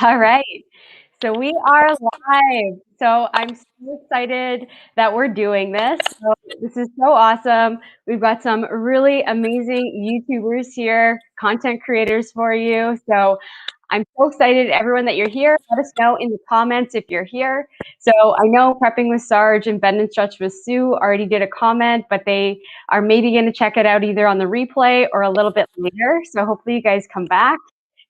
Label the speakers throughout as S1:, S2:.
S1: All right. So we are live. So I'm so excited that we're doing this. So this is so awesome. We've got some really amazing YouTubers here, content creators for you. So I'm so excited, everyone, that you're here. Let us know in the comments if you're here. So I know Prepping with Sarge and Bend and Stretch with Sue already did a comment, but they are maybe going to check it out either on the replay or a little bit later. So hopefully you guys come back.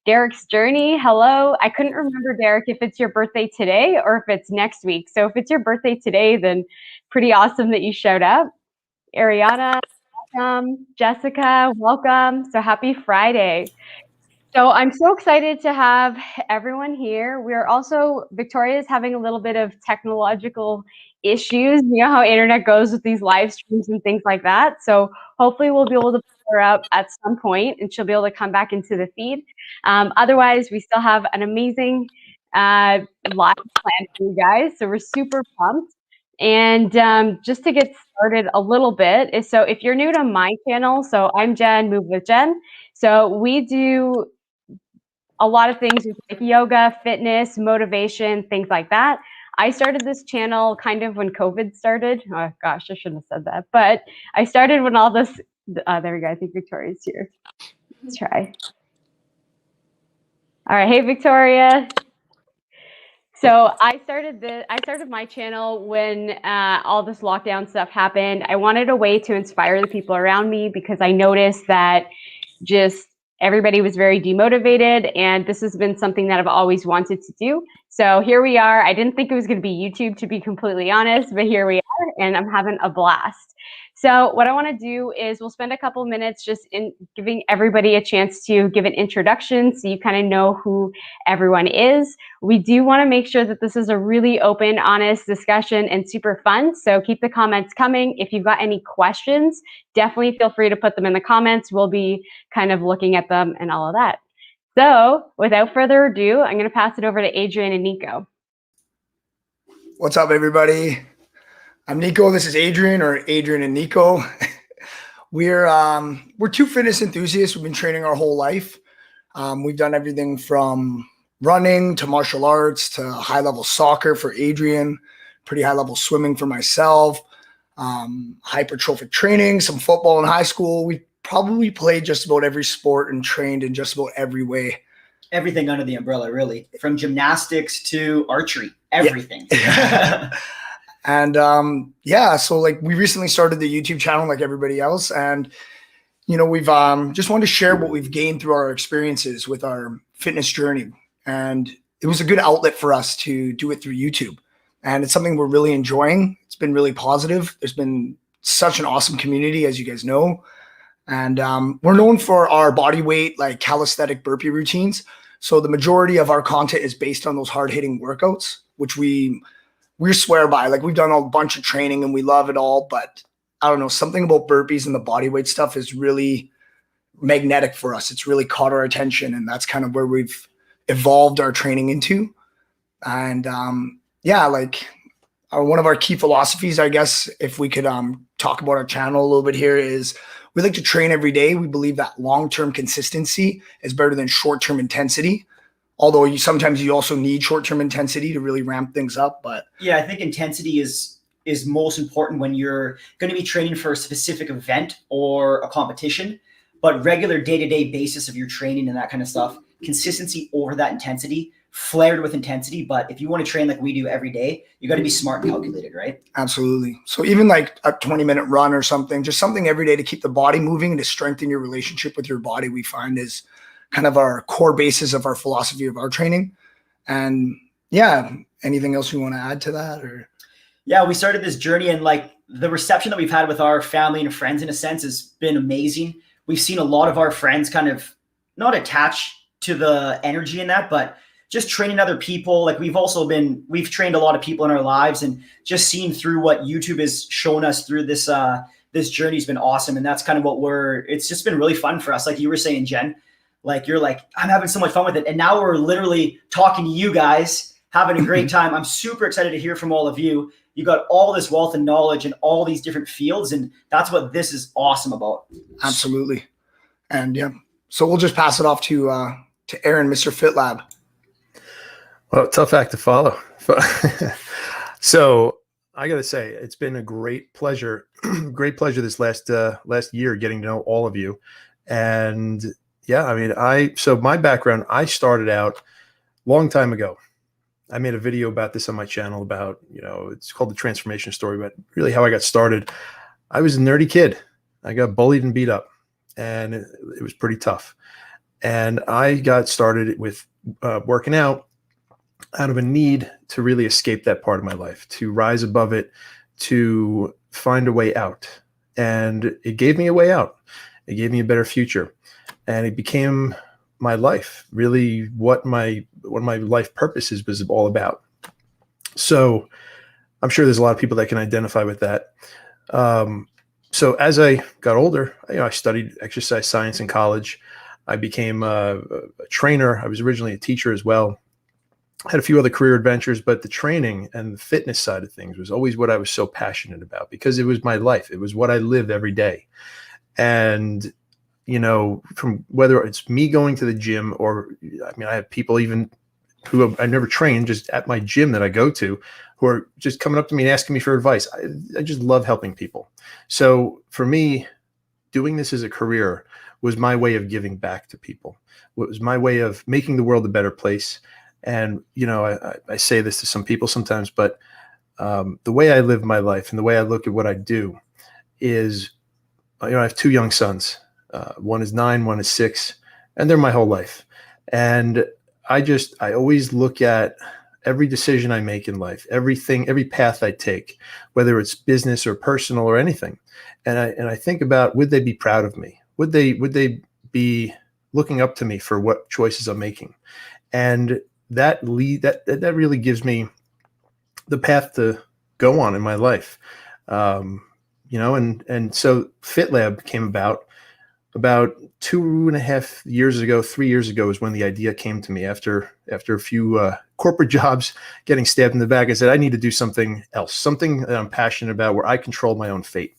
S1: Derek's Journey, hello. I couldn't remember, Derek, if it's your birthday today or if it's next week. So if it's your birthday today, then pretty awesome that you showed up. Ariana, welcome. Jessica, welcome. So happy Friday. So I'm so excited to have everyone here. We're also, Victoria's having a little bit of technological issues. You know how internet goes with these live streams and things like that. So hopefully we'll be able to pull her up at some point and she'll be able to come back into the feed. Otherwise, we still have an amazing live plan for you guys. So we're super pumped. And just to get started a little bit, so if you're new to my channel, so I'm Jen, Move with Jen. So we do a lot of things with like yoga, fitness, motivation, things like that. I started this channel kind of when COVID started. Oh gosh, I shouldn't have said that, but I started when all this, there we go, I think Victoria's here. Let's try. All right, hey Victoria. So I started my channel when all this lockdown stuff happened. I wanted a way to inspire the people around me because I noticed that just everybody was very demotivated, and this has been something that I've always wanted to do. So here we are. I didn't think it was going to be YouTube, to be completely honest, but here we are, and I'm having a blast. So what I want to do is we'll spend a couple minutes just in giving everybody a chance to give an introduction so you kind of know who everyone is. We do want to make sure that this is a really open, honest discussion and super fun. So keep the comments coming. If you've got any questions, definitely feel free to put them in the comments. We'll be kind of looking at them and all of that. So without further ado, I'm going to pass it over to Adrian and Nico.
S2: What's up, everybody? I'm Nico. This is Adrian, or Adrian and Nico. We're two fitness enthusiasts. We've been training our whole life. We've done everything from running to martial arts to high-level soccer for Adrian, pretty high-level swimming for myself, hypertrophic training, some football in high school. We probably played just about every sport and trained in just about every way.
S3: Everything under the umbrella, really, from gymnastics to archery, everything.
S2: Yeah. And so like we recently started the YouTube channel like everybody else, and we've just wanted to share what we've gained through our experiences with our fitness journey, and it was a good outlet for us to do it through YouTube, and it's something we're really enjoying. It's been really positive. There's been such an awesome community, as you guys know, and we're known for our body weight, like calisthenic burpee routines. So the majority of our content is based on those hard-hitting workouts, which we swear by. Like, we've done a bunch of training and we love it all, but I don't know, something about burpees and the body weight stuff is really magnetic for us. It's really caught our attention, and that's kind of where we've evolved our training into. And one of our key philosophies, I guess, if we could talk about our channel a little bit here, is we like to train every day. We believe that long-term consistency is better than short-term intensity. Although sometimes you also need short-term intensity to really ramp things up. But
S3: yeah, I think intensity is most important when you're going to be training for a specific event or a competition. But regular day-to-day basis of your training and that kind of stuff, consistency over that intensity, flared with intensity. But if you want to train like we do every day, you got to be smart and calculated, right?
S2: Absolutely. So even like a 20-minute run or something, just something every day to keep the body moving and to strengthen your relationship with your body, we find is kind of our core basis of our philosophy of our training. And yeah, anything else you want to add to that? Or
S3: yeah, we started this journey, and like the reception that we've had with our family and friends, in a sense, has been amazing. We've seen a lot of our friends kind of not attach to the energy in that, but just training other people. Like we've trained a lot of people in our lives, and just seeing through what YouTube has shown us through this journey has been awesome. And that's kind of it's just been really fun for us. Like you were saying, Jen, like you're like, I'm having so much fun with it. And now we're literally talking to you guys, having a great time. I'm super excited to hear from all of you. You got all this wealth and knowledge in all these different fields, and that's what this is awesome about.
S2: Absolutely. And yeah, so we'll just pass it off to Aaron, Mr. FitLab.
S4: Well, tough act to follow. So I got to say, it's been a great pleasure, great pleasure this last year getting to know all of you. And yeah, I mean, so my background, I started out long time ago. I made a video about this on my channel about, it's called The Transformation Story, but really how I got started. I was a nerdy kid. I got bullied and beat up, and it was pretty tough. And I got started with working out of a need to really escape that part of my life, to rise above it, to find a way out. And it gave me a way out. It gave me a better future. And it became my life, really what my life purposes was all about. So I'm sure there's a lot of people that can identify with that. So as I got older, I studied exercise science in college. I became a trainer. I was originally a teacher as well. Had a few other career adventures, but the training and the fitness side of things was always what I was so passionate about, because it was my life. It was what I lived every day. And, from whether it's me going to the gym, or, I have people even who I never trained, just at my gym that I go to, who are just coming up to me and asking me for advice. I just love helping people. So for me, doing this as a career was my way of giving back to people. It was my way of making the world a better place. And, I say this to some people sometimes, but the way I live my life and the way I look at what I do is, I have two young sons. One is 9, one is 6, and they're my whole life. And I always look at every decision I make in life, everything, every path I take, whether it's business or personal or anything. And I think about, would they be proud of me? Would they be looking up to me for what choices I'm making? And that really gives me the path to go on in my life. And so FitLab came about 2.5 years ago, 3 years ago is when the idea came to me after a few corporate jobs, getting stabbed in the back. I said, I need to do something else, something that I'm passionate about, where I control my own fate.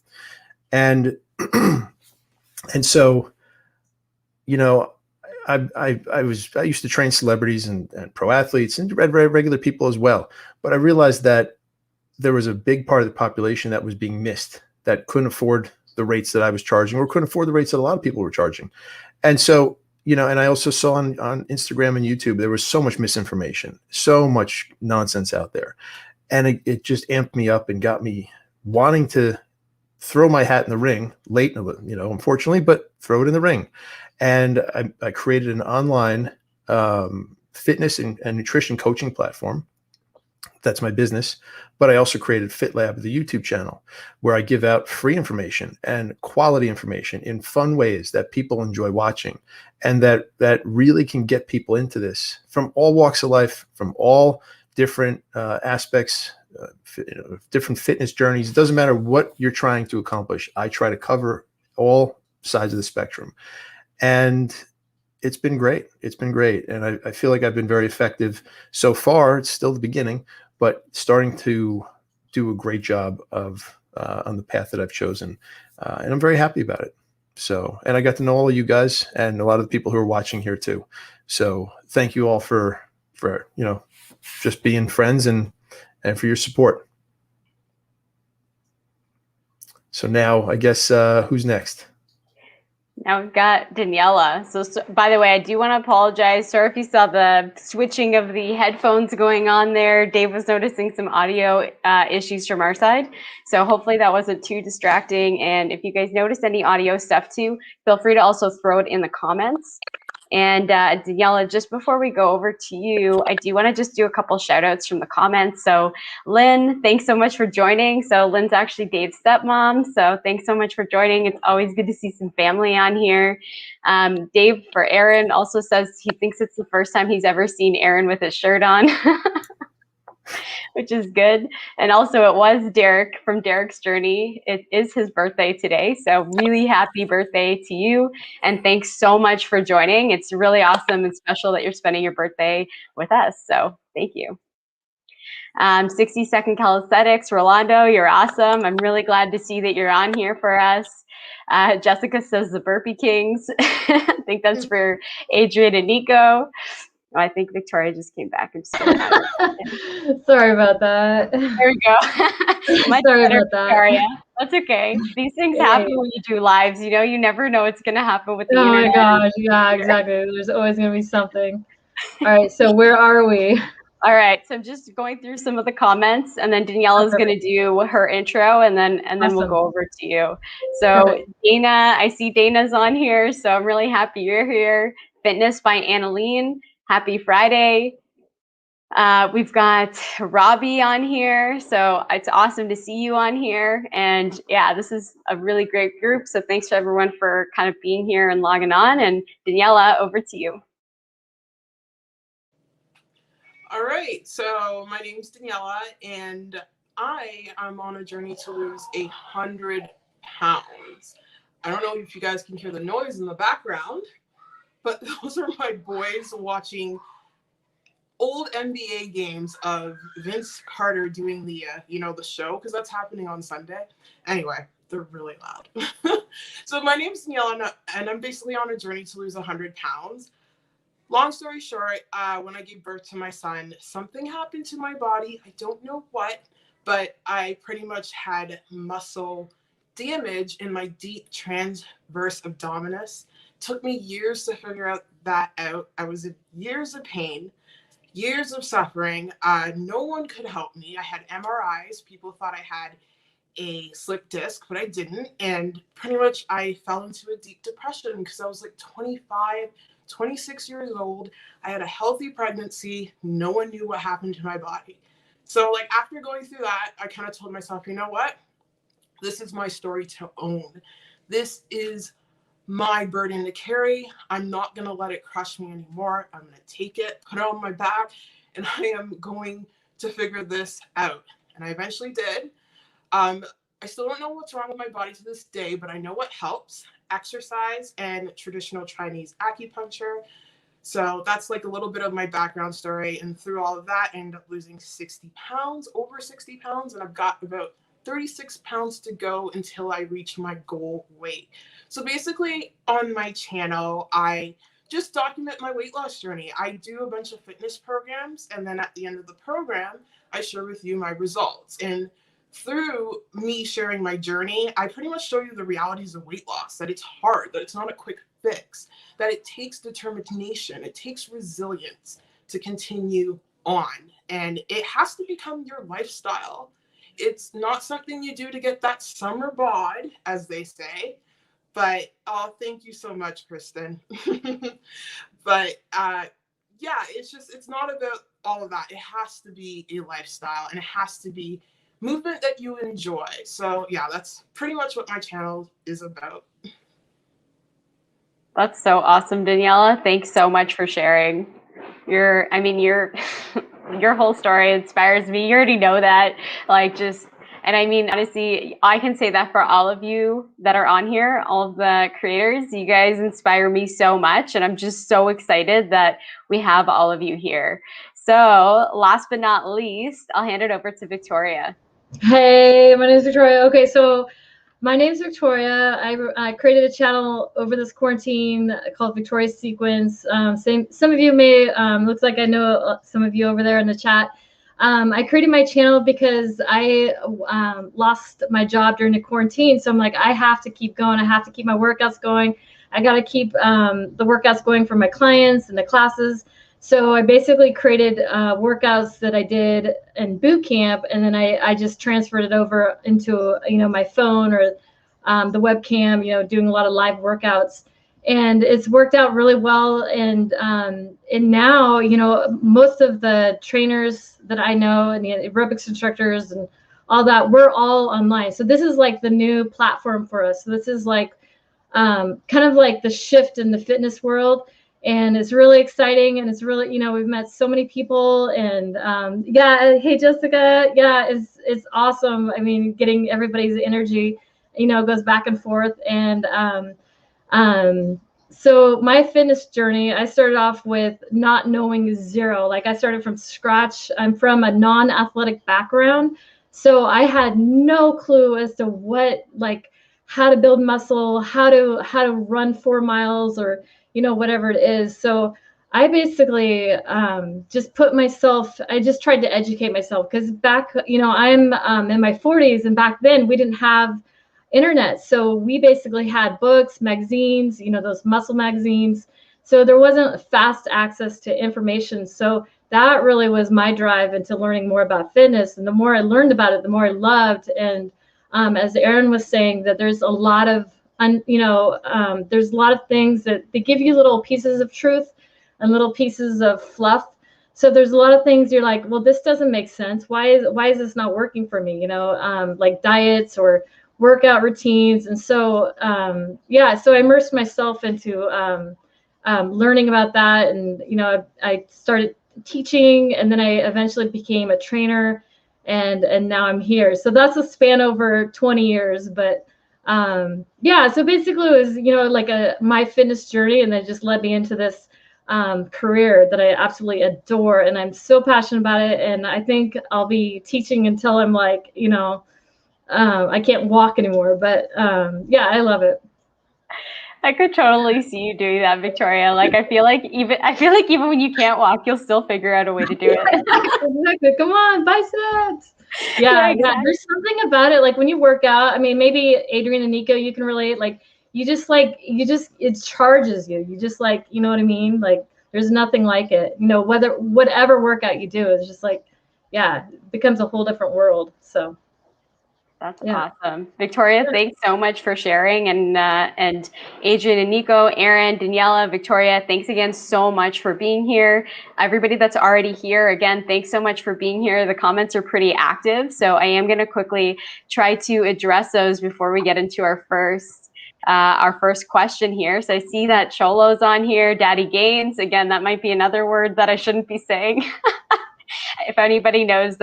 S4: And, and so, I used to train celebrities and pro athletes and regular people as well. But I realized that there was a big part of the population that was being missed, that couldn't afford the rates that I was charging, or couldn't afford the rates that a lot of people were charging. And so, and I also saw on Instagram and YouTube, there was so much misinformation, so much nonsense out there. And it just amped me up and got me wanting to throw my hat in the ring late, unfortunately, but throw it in the ring. And I created an online fitness and nutrition coaching platform. That's my business. But I also created FitLab, the YouTube channel, where I give out free information and quality information in fun ways that people enjoy watching, and that really can get people into this from all walks of life, from all different aspects, different fitness journeys. It doesn't matter what you're trying to accomplish. I try to cover all sides of the spectrum. And it's been great. It's been great. And I feel like I've been very effective so far. It's still the beginning, but starting to do a great job of on the path that I've chosen. And I'm very happy about it. So, and I got to know all of you guys and a lot of the people who are watching here too. So thank you all for just being friends and for your support. So now I guess who's next?
S1: Now we've got Daniela. So by the way, I do want to apologize. Sorry if you saw the switching of the headphones going on there. Dave was noticing some audio issues from our side. So hopefully that wasn't too distracting. And if you guys notice any audio stuff too, feel free to also throw it in the comments. And Daniela, just before we go over to you, I do want to just do a couple shout outs from the comments. So Lynn, thanks so much for joining. So Lynn's actually Dave's stepmom. So thanks so much for joining. It's always good to see some family on here. Dave, for Aaron, also says he thinks it's the first time he's ever seen Aaron with his shirt on. Which is good. And also it was Derek from Derek's Journey. It is his birthday today. So really happy birthday to you. And thanks so much for joining. It's really awesome and special that you're spending your birthday with us. So thank you. 60 Second Calisthenics, Rolando, you're awesome. I'm really glad to see that you're on here for us. Jessica says the Burpee Kings. I think that's for Adrian and Nico. Oh, I think Victoria just came back. I'm just gonna have
S5: Sorry about that.
S1: There we go. Much
S5: Sorry
S1: better,
S5: about that.
S1: Victoria. That's okay. These things happen when you do lives. You know, you never know what's gonna happen with the
S5: Oh
S1: internet.
S5: my gosh, yeah, exactly. There's always gonna be something. All right, so where are we?
S1: All right, so I'm just going through some of the comments, and then Daniela is going to do her intro, and then we'll
S5: Awesome.
S1: go over to you. So
S5: Perfect.
S1: Dana, I see Dana's on here, so I'm really happy you're here. Fitness by Annalene. Happy Friday. We've got Robbie on here, so it's awesome to see you on here. And yeah, this is a really great group. So thanks to everyone for kind of being here and logging on. And Daniela, over to you.
S6: All right, so my name's Daniela, and I am on a journey to lose 100 pounds. I don't know if you guys can hear the noise in the background, but those are my boys watching old NBA games of Vince Carter doing the, the show, because that's happening on Sunday. Anyway, they're really loud. So my name's Daniela, and I'm basically on a journey to lose 100 pounds. Long story short, when I gave birth to my son, something happened to my body. I don't know what, but I pretty much had muscle damage in my deep transverse abdominis. Took me years to figure that out. I was in years of pain, years of suffering. No one could help me. I had MRIs. People thought I had a slip disc, but I didn't. And pretty much I fell into a deep depression because I was like 26 years old. I had a healthy pregnancy. No one knew what happened to my body. So like after going through that, I kind of told myself, you know what? This is my story to own. This is my burden to carry. I'm not going to let it crush me anymore. I'm going to take it, put it on my back, and I am going to figure this out. And I eventually did. I still don't know what's wrong with my body to this day, but I know what helps: exercise and traditional Chinese acupuncture. So that's like a little bit of my background story. And through all of that, I ended up losing 60 pounds, over 60 pounds. And I've got about 36 pounds to go until I reach my goal weight. So basically on my channel, I just document my weight loss journey. I do a bunch of fitness programs. And then at the end of the program, I share with you my results. And through me sharing my journey, I pretty much show you the realities of weight loss, that it's hard, that it's not a quick fix, that it takes determination, it takes resilience to continue on. And it has to become your lifestyle. It's not something you do to get that summer bod, as they say. But thank you so much, Kristen. But yeah, it's not about all of that. It has to be a lifestyle, and it has to be movement that you enjoy. So yeah, that's pretty much what my channel is about.
S1: That's so awesome, Daniela. Thanks so much for sharing. Your whole story inspires me. You already know that. And I mean, honestly, I can say that for all of you that are on here, all of the creators, you guys inspire me so much. And I'm just so excited that we have all of you here. So last but not least, I'll hand it over to Victoria.
S5: Hey, my name is Victoria. Okay, so my name is Victoria. I created a channel over this quarantine called Victoria's Sequence. Some of you may, looks like I know some of you over there in the chat. I created my channel because I lost my job during the quarantine. So I'm like, I have to keep going. I have to keep my workouts going. I got to keep the workouts going for my clients and the classes. So I basically created workouts that I did in boot camp, and then I just transferred it over into my phone or the webcam, doing a lot of live workouts, and it's worked out really well. And now most of the trainers that I know and the aerobics instructors and all that, we're all online. So this is like the new platform for us. So this is like kind of like the shift in the fitness world. And it's really exciting, and it's really, we've met so many people, and yeah, hey Jessica, yeah, it's awesome. I mean, getting everybody's energy, goes back and forth. And so my fitness journey, I started off with not knowing zero. Like I started from scratch. I'm from a non-athletic background, so I had no clue as to how to build muscle, how to run 4 miles, or whatever it is. So I basically just I just tried to educate myself, because back, I'm in my 40s, and back then we didn't have internet. So we basically had books, magazines, those muscle magazines. So there wasn't fast access to information. So that really was my drive into learning more about fitness. And the more I learned about it, the more I loved. And as Aaron was saying, that there's a lot of, there's a lot of things that they give you little pieces of truth and little pieces of fluff. So there's a lot of things you're like, well, this doesn't make sense. Why is this not working for me? Like diets or workout routines. And so, so I immersed myself into learning about that. And, I started teaching, and then I eventually became a trainer, and now I'm here. So that's a span over 20 years. But so basically it was, like my fitness journey, and then just led me into this career that I absolutely adore, and I'm so passionate about it. And I think I'll be teaching until I'm like, I can't walk anymore. But I love it.
S1: I could totally see you doing that, Victoria. Like, I feel like even when you can't walk, you'll still figure out a way to do it.
S5: Exactly. Come on, biceps.
S1: Yeah,
S5: Yeah. There's something about it. Like when you work out, I mean, maybe Adrian and Nico, you can relate. Like it charges you. You just like, you know what I mean? Like there's nothing like it. Whatever workout you do, it's just like, it becomes a whole different world. So.
S1: That's awesome. Victoria, thanks so much for sharing. And Adrian and Nico, Aaron, Daniela, Victoria, thanks again so much for being here. Everybody that's already here, again, thanks so much for being here. The comments are pretty active, so I am going to quickly try to address those before we get into our first question here. So I see that Cholo's on here, Daddy Gains. Again, that might be another word that I shouldn't be saying. If anybody knows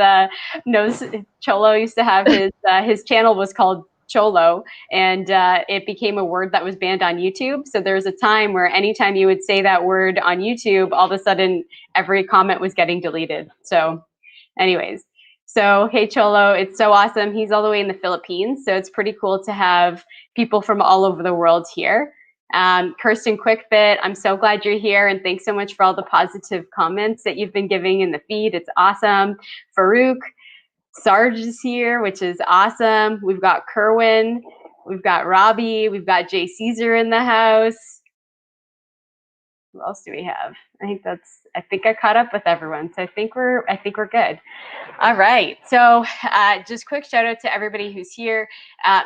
S1: Cholo used to have his channel was called Cholo, and it became a word that was banned on YouTube. So there was a time where anytime you would say that word on YouTube, all of a sudden every comment was getting deleted. So anyways, hey Cholo, it's so awesome. He's all the way in the Philippines, so it's pretty cool to have people from all over the world here. Kirsten Quickfit, I'm so glad you're here, and thanks so much for all the positive comments that you've been giving in the feed. It's awesome. Farouk, Sarge is here, which is awesome. We've got Kerwin, we've got Robbie, we've got Jay Caesar in the house. Who else do we have? I think I caught up with everyone, so I think we're good. All right, so just quick shout out to everybody who's here.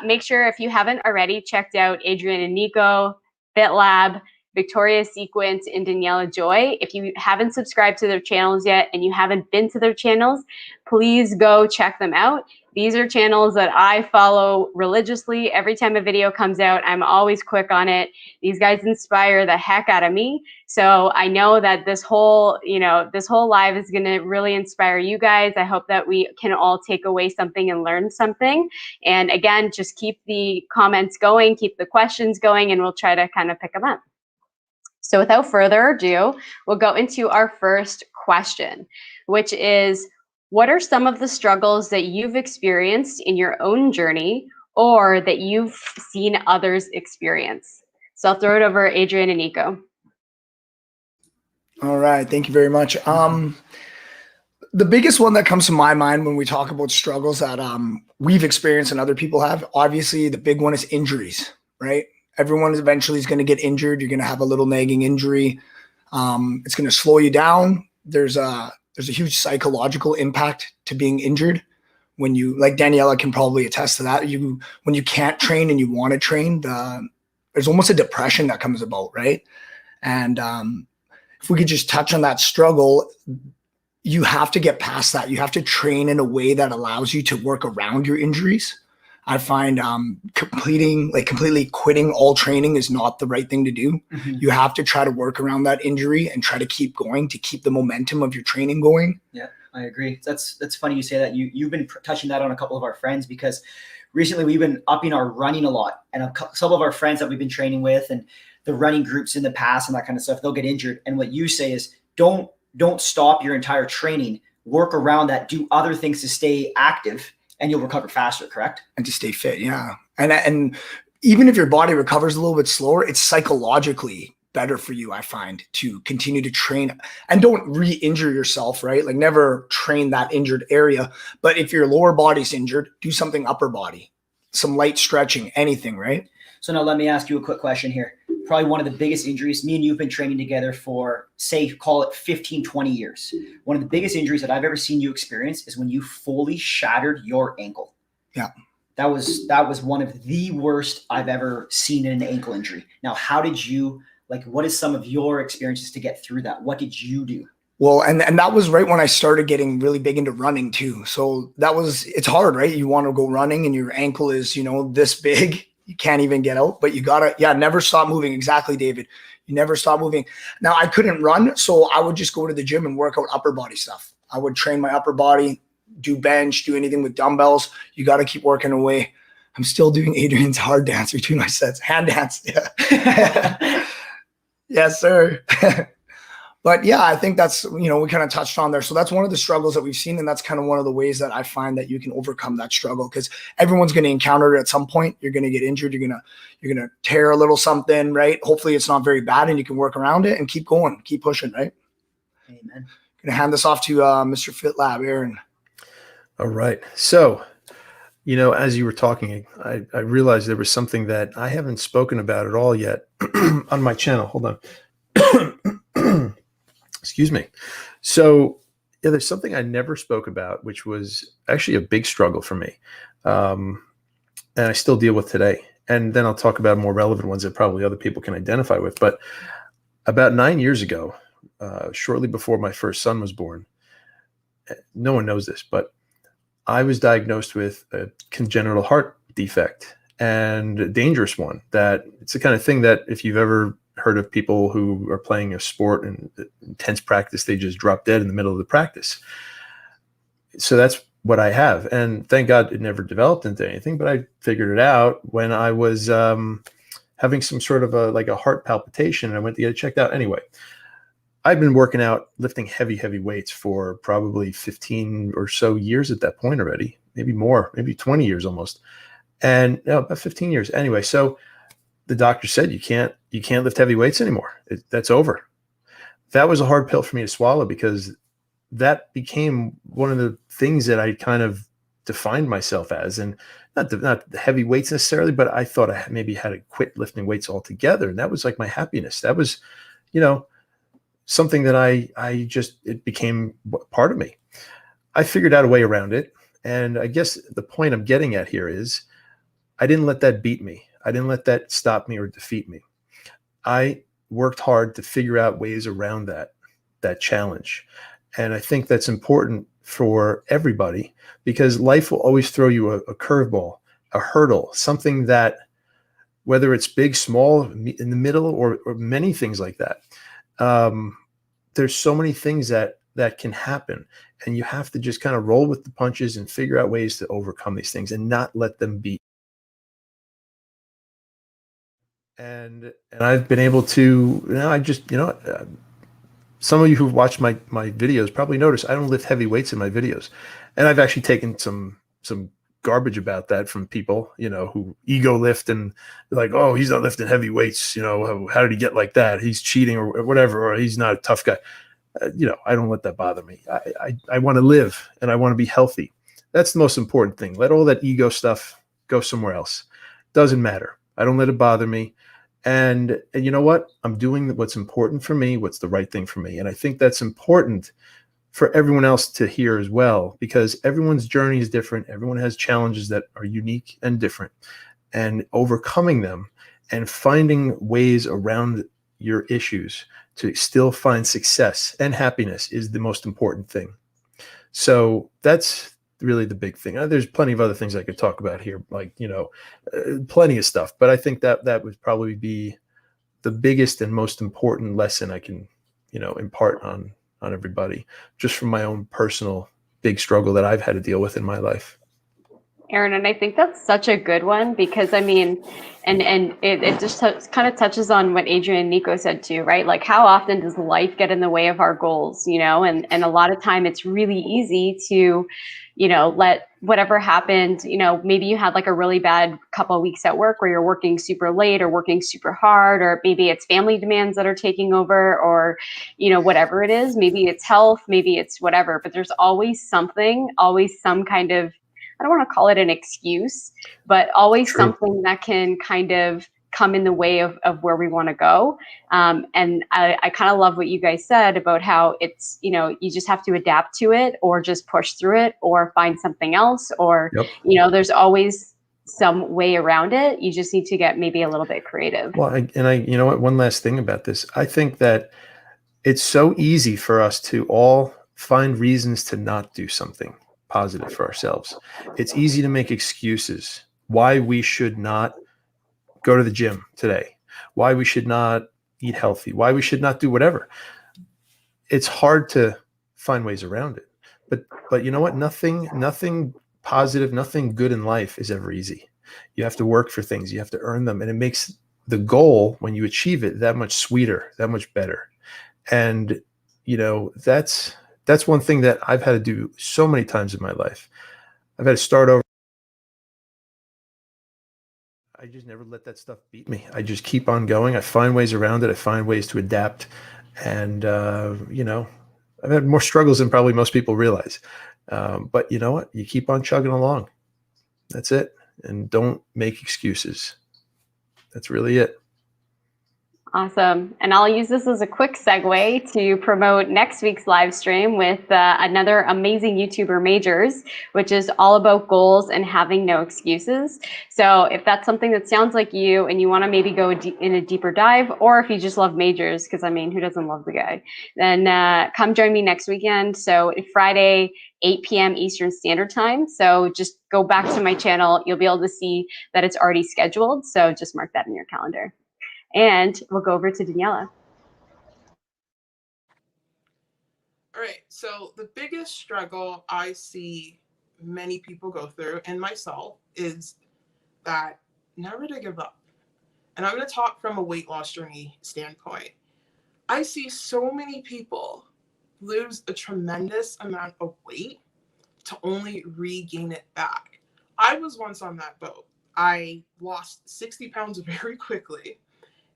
S1: Make sure, if you haven't already, checked out Adrian and Nico, FitLab, Victoria Sequence, and Daniela Joy. If you haven't subscribed to their channels yet and you haven't been to their channels, please go check them out. These are channels that I follow religiously. Every time a video comes out, I'm always quick on it. These guys inspire the heck out of me. So I know that this whole live is going to really inspire you guys. I hope that we can all take away something and learn something. And again, just keep the comments going, keep the questions going, and we'll try to kind of pick them up. So without further ado, we'll go into our first question, which is, what are some of the struggles that you've experienced in your own journey or that you've seen others experience? So I'll throw it over Adrian and Nico.
S2: All right. Thank you very much. The biggest one that comes to my mind when we talk about struggles that we've experienced and other people have, obviously the big one is injuries, right? Everyone eventually is going to get injured. You're going to have a little nagging injury. It's going to slow you down. There's a huge psychological impact to being injured. When you, like Daniela can probably attest to that, when you can't train and you want to train, there's almost a depression that comes about, right? And if we could just touch on that struggle, you have to get past that. You have to train in a way that allows you to work around your injuries. I find completely quitting all training is not the right thing to do. Mm-hmm. You have to try to work around that injury and try to keep going, to keep the momentum of your training going.
S3: Yeah, I agree. That's funny you say that. You've been touching that on a couple of our friends, because recently we've been upping our running a lot, and some of our friends that we've been training with and the running groups in the past and that kind of stuff, they'll get injured. And what you say is don't stop your entire training, work around that, do other things to stay active, and you'll recover faster, correct? And
S2: to stay fit, yeah. And even if your body recovers a little bit slower, it's psychologically better for you, I find, to continue to train and don't re-injure yourself, right? Like never train that injured area. But if your lower body's injured, do something upper body, some light stretching, anything, right?
S3: So now let me ask you a quick question here. Probably one of the biggest injuries, me and you've been training together for, say, call it 15, 20 years. One of the biggest injuries that I've ever seen you experience is when you fully shattered your ankle.
S2: Yeah.
S3: That was one of the worst I've ever seen in an ankle injury. Now, how did you, like, what is some of your experiences to get through that? What did you do?
S2: Well, and that was right when I started getting really big into running too. So it's hard, right? You want to go running and your ankle is, this big, you can't even get out, but you gotta, never stop moving. Exactly, David. You never stop moving. Now I couldn't run, so I would just go to the gym and work out upper body stuff. I would train my upper body, do bench, do anything with dumbbells. You got to keep working away. I'm still doing Adrian's hard dance between my sets, hand dance. Yeah. Yes, sir. But yeah, I think that's, we kind of touched on there. So that's one of the struggles that we've seen. And that's kind of one of the ways that I find that you can overcome that struggle, because everyone's going to encounter it at some point. You're going to get injured. You're going to tear a little something, right? Hopefully it's not very bad and you can work around it and keep going, keep pushing, right?
S3: Amen.
S2: Going to hand this off to Mr. FitLab, Aaron.
S4: All right. So, as you were talking, I realized there was something that I haven't spoken about at all yet on my channel. Hold on. Excuse me. So, there's something I never spoke about, which was actually a big struggle for me. And I still deal with today. And then I'll talk about more relevant ones that probably other people can identify with. But about 9 years ago, shortly before my first son was born, no one knows this, but I was diagnosed with a congenital heart defect, and a dangerous one. That it's the kind of thing that if you've ever heard of people who are playing a sport and intense practice, they just drop dead in the middle of the practice. So that's what I have. And thank God it never developed into anything, but I figured it out when I was having some sort of a heart palpitation, and I went to get it checked out. Anyway, I'd been working out, lifting heavy weights for probably 15 or so years at that point already, maybe more, maybe 20 years almost. And no, about 15 years. Anyway, so the doctor said, you can't lift heavy weights anymore. That's over. That was a hard pill for me to swallow, because that became one of the things that I kind of defined myself as, and not the heavy weights necessarily, but I thought I maybe had to quit lifting weights altogether. And that was like my happiness. That was, something that it became part of me. I figured out a way around it. And I guess the point I'm getting at here is I didn't let that beat me. I didn't let that stop me or defeat me. I worked hard to figure out ways around that challenge. And I think that's important for everybody, because life will always throw you a curveball, a hurdle, something that, whether it's big, small, in the middle, or many things like that. There's so many things that can happen, and you have to just kind of roll with the punches and figure out ways to overcome these things and not let them beat. And I've been able to, I just, some of you who've watched my videos probably notice I don't lift heavy weights in my videos. And I've actually taken some garbage about that from people, who ego lift and they're like, oh, he's not lifting heavy weights. How did he get like that? He's cheating or whatever, or he's not a tough guy. I don't let that bother me. I want to live and I want to be healthy. That's the most important thing. Let all that ego stuff go somewhere else. Doesn't matter. I don't let it bother me. And you know what? I'm doing what's important for me, what's the right thing for me. And I think that's important for everyone else to hear as well, because everyone's journey is different. Everyone has challenges that are unique and different, and overcoming them and finding ways around your issues to still find success and happiness is the most important thing. So that's really the big thing. There's plenty of other things I could talk about here, like, plenty of stuff, but I think that would probably be the biggest and most important lesson I can, impart on everybody, just from my own personal big struggle that I've had to deal with in my life.
S1: Aaron, and I think that's such a good one because I mean, and it just kind of touches on what Adrian and Nico said too, right? Like how often does life get in the way of our goals, you know? And a lot of time it's really easy to, you know, let whatever happened, you know, maybe you had like a really bad couple of weeks at work where you're working super late or working super hard, or maybe it's family demands that are taking over, or, you know, whatever it is, maybe it's health, maybe it's whatever, but there's always something, always some kind of, I don't want to call it an excuse, but always
S4: True.
S1: something that can kind of come in the way of where we want to go. And I kind of love what you guys said about how it's, you know, you just have to adapt to it or just push through it or find something else, or,
S4: Yep.
S1: you know, there's always some way around it. You just need to get maybe a little bit creative.
S4: Well, you know what? One last thing about this. I think that it's so easy for us to all find reasons to not do something positive for ourselves. It's easy to make excuses why we should not go to the gym today, why we should not eat healthy, why we should not do whatever. It's hard to find ways around it. But you know what? Nothing positive, nothing good in life is ever easy. You have to work for things, you have to earn them, and it makes the goal, when you achieve it, that much sweeter, that much better. And you know, that's one thing that I've had to do so many times in my life. I've had to start over. I just never let that stuff beat me. I just keep on going. I find ways around it. I find ways to adapt. And, you know, I've had more struggles than probably most people realize. But you know what? You keep on chugging along. That's it. And don't make excuses. That's really it.
S1: Awesome. And I'll use this as a quick segue to promote next week's live stream with another amazing YouTuber, Majors, which is all about goals and having no excuses. So if that's something that sounds like you and you want to maybe go in a deeper dive, or if you just love Majors, because I mean, who doesn't love the guy, then come join me next weekend. So Friday, 8 p.m. Eastern Standard Time. So just go back to my channel. You'll be able to see that it's already scheduled. So just mark that in your calendar. And we'll go over to Daniela.
S6: All right. So the biggest struggle I see many people go through, and myself, is that never to give up. And I'm going to talk from a weight loss journey standpoint. I see so many people lose a tremendous amount of weight to only regain it back. I was once on that boat. I lost 60 pounds very quickly,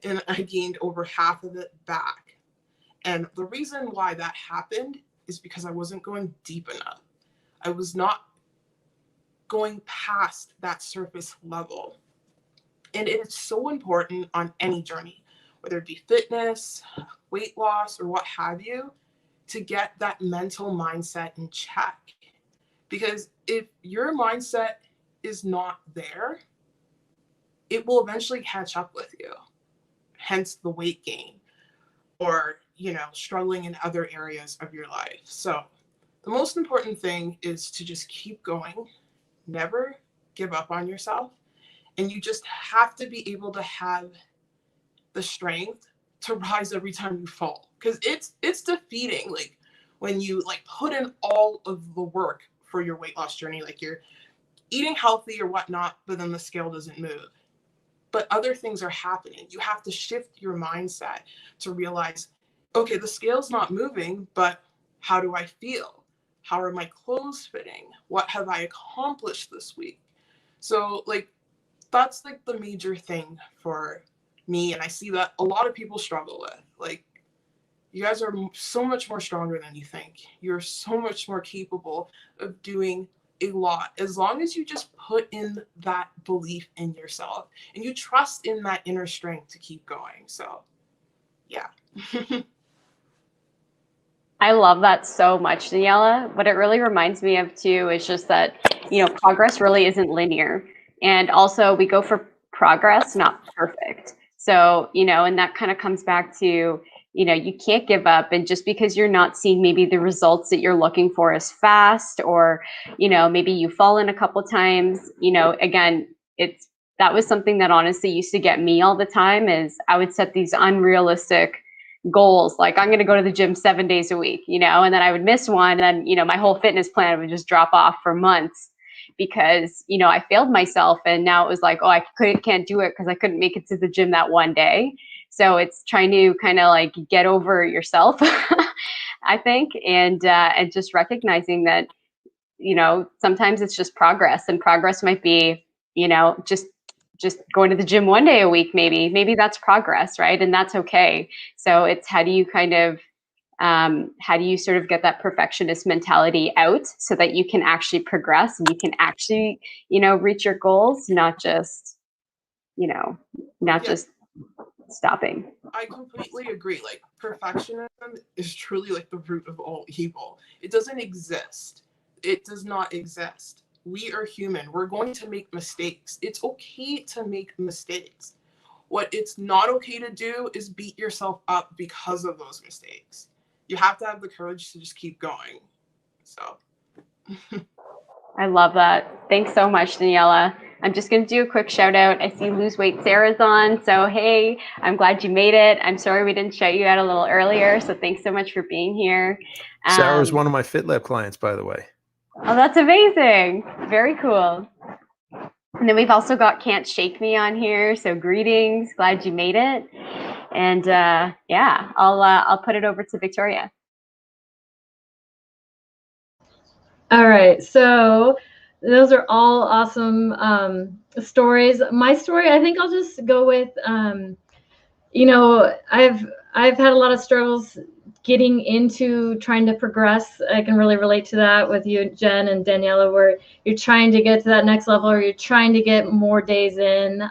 S6: and I gained over half of it back. And the reason why that happened is because I wasn't going deep enough. I was not going past that surface level. And it is so important on any journey, whether it be fitness, weight loss, or what have you, to get that mental mindset in check. Because if your mindset is not there, it will eventually catch up with you. Hence the weight gain, or, you know, struggling in other areas of your life. So the most important thing is to just keep going, never give up on yourself. And you just have to be able to have the strength to rise every time you fall. Because it's defeating, like when you like put in all of the work for your weight loss journey, like you're eating healthy or whatnot, but then the scale doesn't move. But other things are happening. You have to shift your mindset to realize, okay, the scale's not moving, but how do I feel? How are my clothes fitting? What have I accomplished this week? So like, that's like the major thing for me. And I see that a lot of people struggle with. Like, you guys are so much more stronger than you think. You're so much more capable of doing a lot, as long as you just put in that belief in yourself and you trust in that inner strength to keep going. So yeah.
S1: I love that so much, Daniela. What it really reminds me of too is just that, you know, progress really isn't linear. And also we go for progress, not perfect. So, you know, and that kind of comes back to, you know, you can't give up. And just because you're not seeing maybe the results that you're looking for as fast, or, you know, maybe you fall in a couple times, you know, again, that was something that honestly used to get me all the time, is I would set these unrealistic goals. Like, I'm going to go to the gym 7 days a week, you know, and then I would miss one. And then, you know, my whole fitness plan would just drop off for months because, you know, I failed myself, and now it was like, oh, I can't do it because I couldn't make it to the gym that one day. So it's trying to kind of like get over yourself, I think, and just recognizing that, you know, sometimes it's just progress, and progress might be, you know, just going to the gym one day a week. Maybe that's progress, right? And that's okay. So it's how do you kind of how do you sort of get that perfectionist mentality out so that you can actually progress and you can actually, you know, reach your goals, not just, you know, not just stopping.
S6: I completely agree. Like, perfectionism is truly like the root of all evil. It doesn't exist. It does not exist. We are human. We're going to make mistakes. It's okay to make mistakes. What it's not okay to do is beat yourself up because of those mistakes. You have to have the courage to just keep going. So.
S1: I love that. Thanks so much, Daniela. I'm just going to do a quick shout out. I see Lose Weight Sarah's on. So, hey, I'm glad you made it. I'm sorry we didn't shout you out a little earlier. So thanks so much for being here.
S4: Sarah's one of my FitLab clients, by the way.
S1: Oh, that's amazing. Very cool. And then we've also got Can't Shake Me on here. So greetings. Glad you made it. And yeah, I'll put it over to Victoria.
S5: All right, so those are all awesome stories. My story, I think I'll just go with, you know, I've had a lot of struggles getting into trying to progress. I can really relate to that with you, Jen and Daniela, where you're trying to get to that next level, or you're trying to get more days in.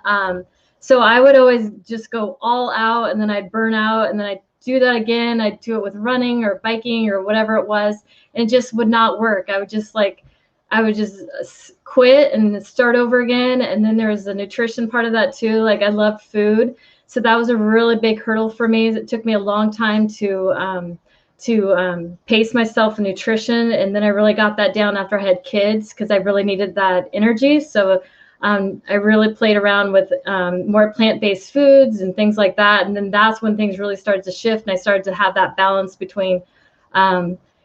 S5: So I would always just go all out, and then I'd burn out, and then I'd do that again. I'd do it with running or biking or whatever it was, and it just would not work. I would just quit and start over again. And then there was the nutrition part of that too. Like, I loved food. So that was a really big hurdle for me. It took me a long time to pace myself in nutrition. And then I really got that down after I had kids, because I really needed that energy. So I really played around with more plant-based foods and things like that. And then that's when things really started to shift, and I started to have that balance between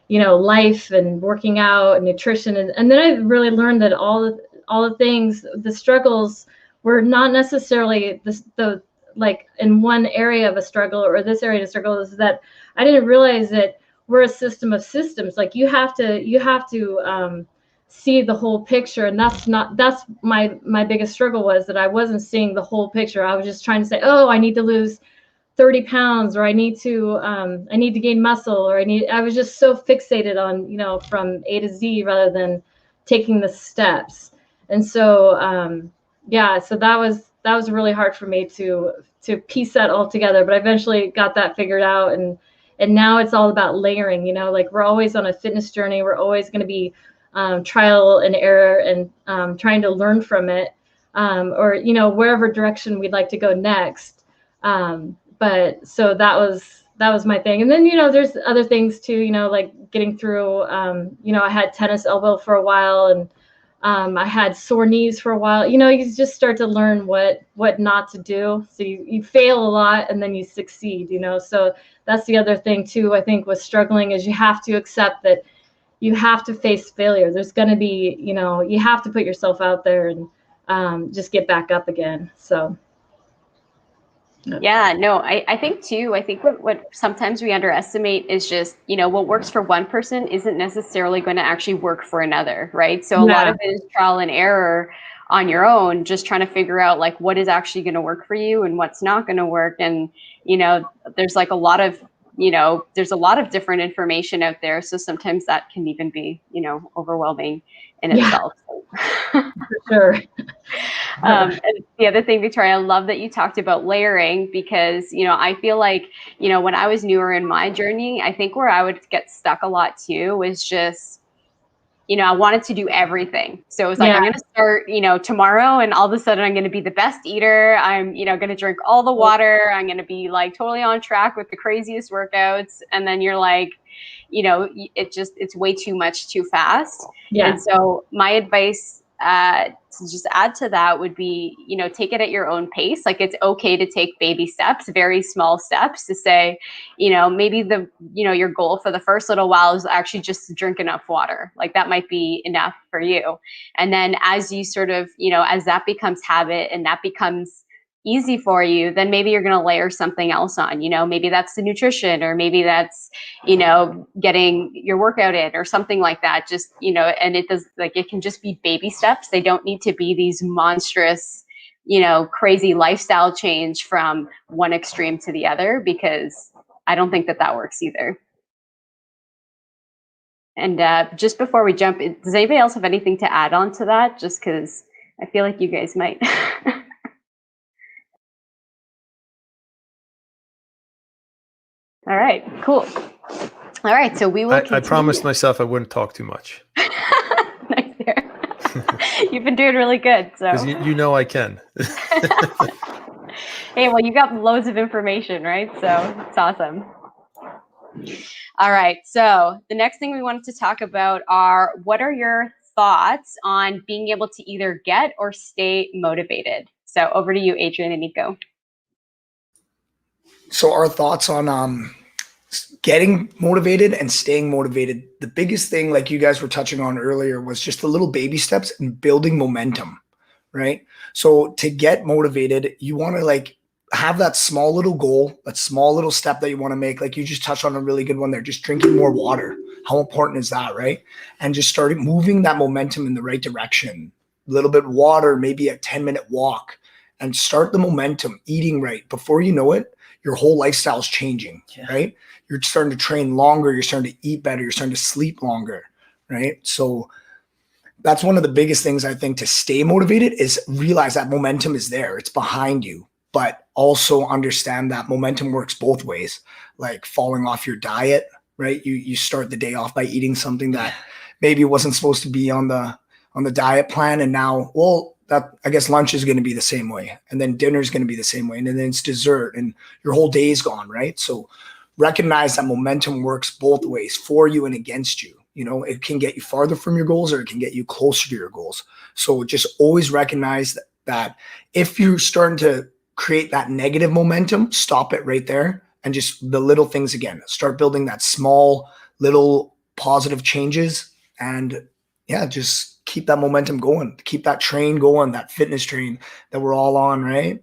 S5: you know, life and working out and nutrition. And then I really learned that all the things, the struggles were not necessarily the like in one area of a struggle or this area of struggle. Is that I didn't realize that we're a system of systems. Like, you have to see the whole picture. And that's my biggest struggle, was that I wasn't seeing the whole picture. I was just trying to say, oh, I need to lose 30 pounds, or I need to gain muscle, or I was just so fixated on, you know, from A to Z rather than taking the steps. And so, yeah, so that was really hard for me to piece that all together, but I eventually got that figured out. And now it's all about layering, you know, like, we're always on a fitness journey. We're always going to be trial and error, and trying to learn from it, or, you know, wherever direction we'd like to go next. But so that was my thing. And then, you know, there's other things too, you know, like getting through, you know, I had tennis elbow for a while, and I had sore knees for a while. You know, you just start to learn what not to do. So you fail a lot, and then you succeed, you know. So that's the other thing too, I think, with struggling, is you have to accept that you have to face failure. There's going to be, you know, you have to put yourself out there and just get back up again. So.
S1: Yeah, no, I think too, what sometimes we underestimate is just, you know, what works for one person isn't necessarily going to actually work for another, right? So a lot of it is trial and error on your own, just trying to figure out like what is actually going to work for you and what's not going to work. And, you know, there's like a lot of, you know, there's a lot of different information out there. So sometimes that can even be, you know, overwhelming in itself.
S5: For sure.
S1: And the other thing, Victoria, I love that you talked about layering, because, you know, I feel like, you know, when I was newer in my journey, I think where I would get stuck a lot too was just, you know, I wanted to do everything. So it was like, I'm going to start, you know, tomorrow, and all of a sudden I'm going to be the best eater. I'm, you know, going to drink all the water. I'm going to be like totally on track with the craziest workouts. And then you're like, you know, it's way too much too fast. Yeah. And so my advice to just add to that would be, take it at your own pace. Like, it's okay to take baby steps, very small steps, to say, maybe your goal for the first little while is actually just to drink enough water. Like, that might be enough for you. And then as you sort of, as that becomes habit and that becomes easy for you, then maybe you're going to layer something else on. Maybe that's the nutrition, or maybe that's getting your workout in, or something like that. Just and it can just be baby steps. They don't need to be these monstrous crazy lifestyle change from one extreme to the other, because I don't think that works either. And just before we jump, does anybody else have anything to add on to that? Just because I feel like you guys might. All right, cool. All right, so we will continue.
S4: I promised myself I wouldn't talk too much.
S1: Nice there. You've been doing really good. So.
S4: Because I can.
S1: Hey, well, you got loads of information, right? So it's awesome. All right, so the next thing we wanted to talk about are, what are your thoughts on being able to either get or stay motivated? So over to you, Adrian and Nico.
S2: So our thoughts on getting motivated and staying motivated. The biggest thing, like you guys were touching on earlier, was just the little baby steps and building momentum, right? So to get motivated, you want to have that small little goal, that small little step that you want to make. Like you just touched on a really good one there, just drinking more water. How important is that, right? And just starting moving that momentum in the right direction. A little bit of water, maybe a 10-minute walk, and start the momentum, eating right. Before you know it, your whole lifestyle is changing, right? You're starting to train longer. You're starting to eat better. You're starting to sleep longer, right? So that's one of the biggest things I think to stay motivated, is realize that momentum is there. It's behind you, but also understand that momentum works both ways. Like falling off your diet, right? You start the day off by eating something that maybe wasn't supposed to be on the diet plan. And now, that I guess lunch is going to be the same way, and then dinner is going to be the same way, and then it's dessert, and your whole day is gone, right? So recognize that momentum works both ways, for you and against you. It can get you farther from your goals, or it can get you closer to your goals. So just always recognize that if you're starting to create that negative momentum, stop it right there, and just the little things again. Start building that small little positive changes, and just keep that momentum going, keep that train going, that fitness train that we're all on, right?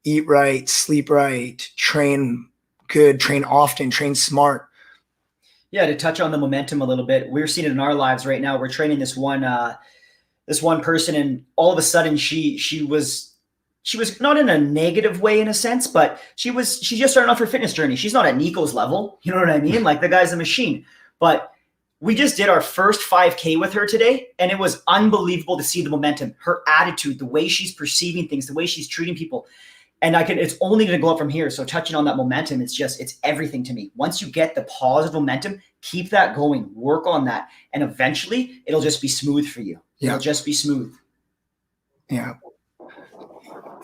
S2: Eat right, sleep right, train good, train often, train smart.
S3: Yeah, to touch on the momentum a little bit, we're seeing it in our lives right now. We're training this one person, and all of a sudden she was not in a negative way in a sense, but she's just starting off her fitness journey. She's not at Nico's level, you know what I mean? Like, the guy's a machine, but we just did our first 5K with her today, and it was unbelievable to see the momentum, her attitude, the way she's perceiving things, the way she's treating people. And it's only going to go up from here. So touching on that momentum, it's everything to me. Once you get the positive momentum, keep that going, work on that. And eventually it'll just be smooth for you. It'll just be smooth.
S2: Yeah.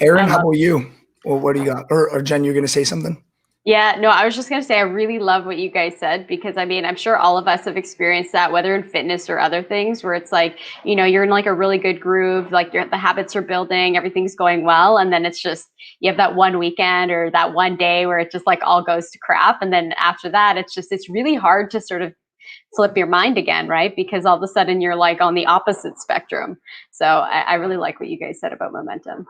S2: Aaron, how about you? Well, what do you got? Or Jen, you're going to say something?
S1: Yeah, no, I was just going to say, I really love what you guys said, because I'm sure all of us have experienced that, whether in fitness or other things, where it's like, you're in like a really good groove, like the habits are building, everything's going well. And then it's just, you have that one weekend or that one day where it just like all goes to crap. And then after that, it's really hard to sort of flip your mind again, right? Because all of a sudden you're like on the opposite spectrum. So I really like what you guys said about momentum.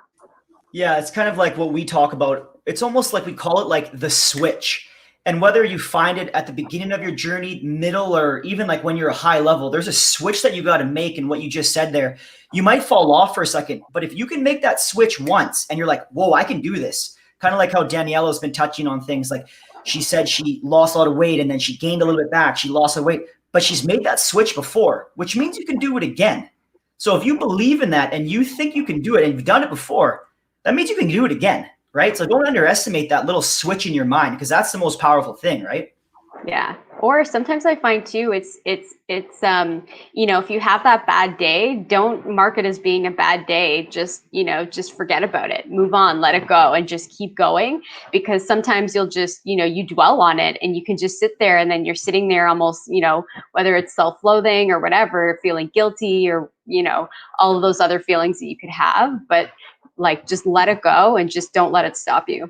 S3: Yeah, it's kind of like what we talk about. It's almost like we call it like the switch. And whether you find it at the beginning of your journey, middle, or even like when you're a high level, there's a switch that you got to make. And what you just said there, you might fall off for a second, but if you can make that switch once and you're like, whoa, I can do this. Kind of like how Daniela's been touching on things. Like she said, she lost a lot of weight and then she gained a little bit back. She lost a weight, but she's made that switch before, which means you can do it again. So if you believe in that and you think you can do it and you've done it before, that means you can do it again, right? So don't underestimate that little switch in your mind, because that's the most powerful thing, right?
S1: Yeah. Or sometimes I find too, it's you know, if you have that bad day, don't mark it as being a bad day. Just, you know, just forget about it, move on, let it go, and just keep going. Because sometimes you'll just, you know, you dwell on it and you can just sit there, and then you're sitting there almost, you know, whether it's self-loathing or whatever, feeling guilty, or, you know, all of those other feelings that you could have. But like, just let it go and just don't let it stop you.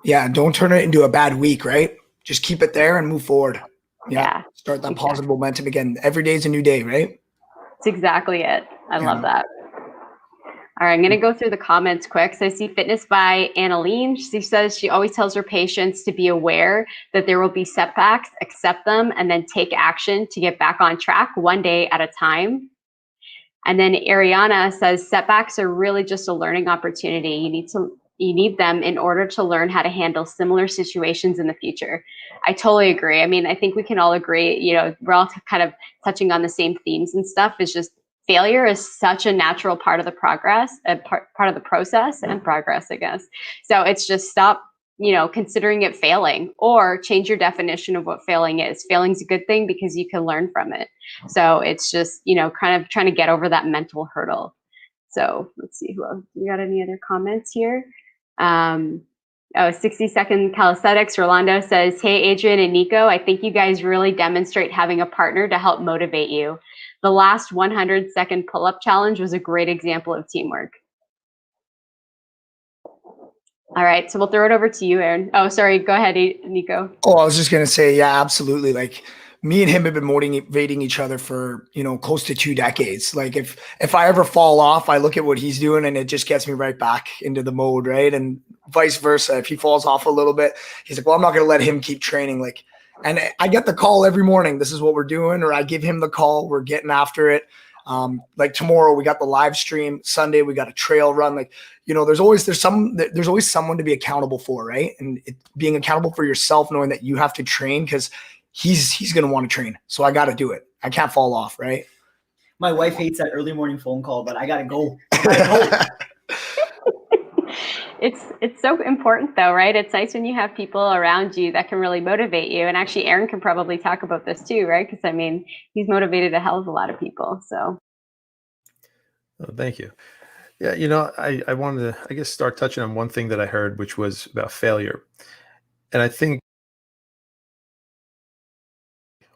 S2: Yeah, don't turn it into a bad week, right? Just keep it there and move forward. Yeah. Start that
S1: exactly.
S2: positive momentum again. Every day is a new day, right?
S1: That's exactly it. I
S2: Yeah.
S1: love that. All right, I'm going to go through the comments quick. So I see Fitness by Annaline. She says she always tells her patients to be aware that there will be setbacks, accept them, and then take action to get back on track one day at a time. And then Ariana says setbacks are really just a learning opportunity. You need them in order to learn how to handle similar situations in the future. I totally agree. I mean, I think we can all agree, you know, we're all kind of touching on the same themes and stuff. It's just failure is such a natural part of the progress, part of the process and progress, I guess. So it's just stop, you know, considering it failing, or change your definition of what failing is. Failing's a good thing because you can learn from it. So it's just, you know, kind of trying to get over that mental hurdle. So let's see who else. We got any other comments here? 60-second calisthenics. Rolando says, hey, Adrian and Nico, I think you guys really demonstrate having a partner to help motivate you. The last 100-second pull-up challenge was a great example of teamwork. All right, so we'll throw it over to you, Aaron. Oh, sorry, go ahead, Nico.
S2: Oh, I was just going to say, yeah, absolutely. Like, me and him have been motivating each other for, you know, close to 2 decades. Like, if I ever fall off, I look at what he's doing and it just gets me right back into the mode, right? And vice versa. If he falls off a little bit, he's like, well, I'm not going to let him keep training. Like, and I get the call every morning, this is what we're doing, or I give him the call, we're getting after it. Like tomorrow we got the live stream, Sunday we got a trail run. Like, you know, there's always someone to be accountable for, right? And being accountable for yourself, knowing that you have to train, because he's going to want to train. So I got to do it. I can't fall off, right?
S3: My wife hates that early morning phone call, but I got to go. I gotta go.
S1: It's so important though, right? It's nice when you have people around you that can really motivate you. And actually Aaron can probably talk about this too, right? Because I mean, he's motivated a hell of a lot of people. So.
S4: Oh, thank you. Yeah, you know, I wanted to, I guess, start touching on one thing that I heard, which was about failure. And I think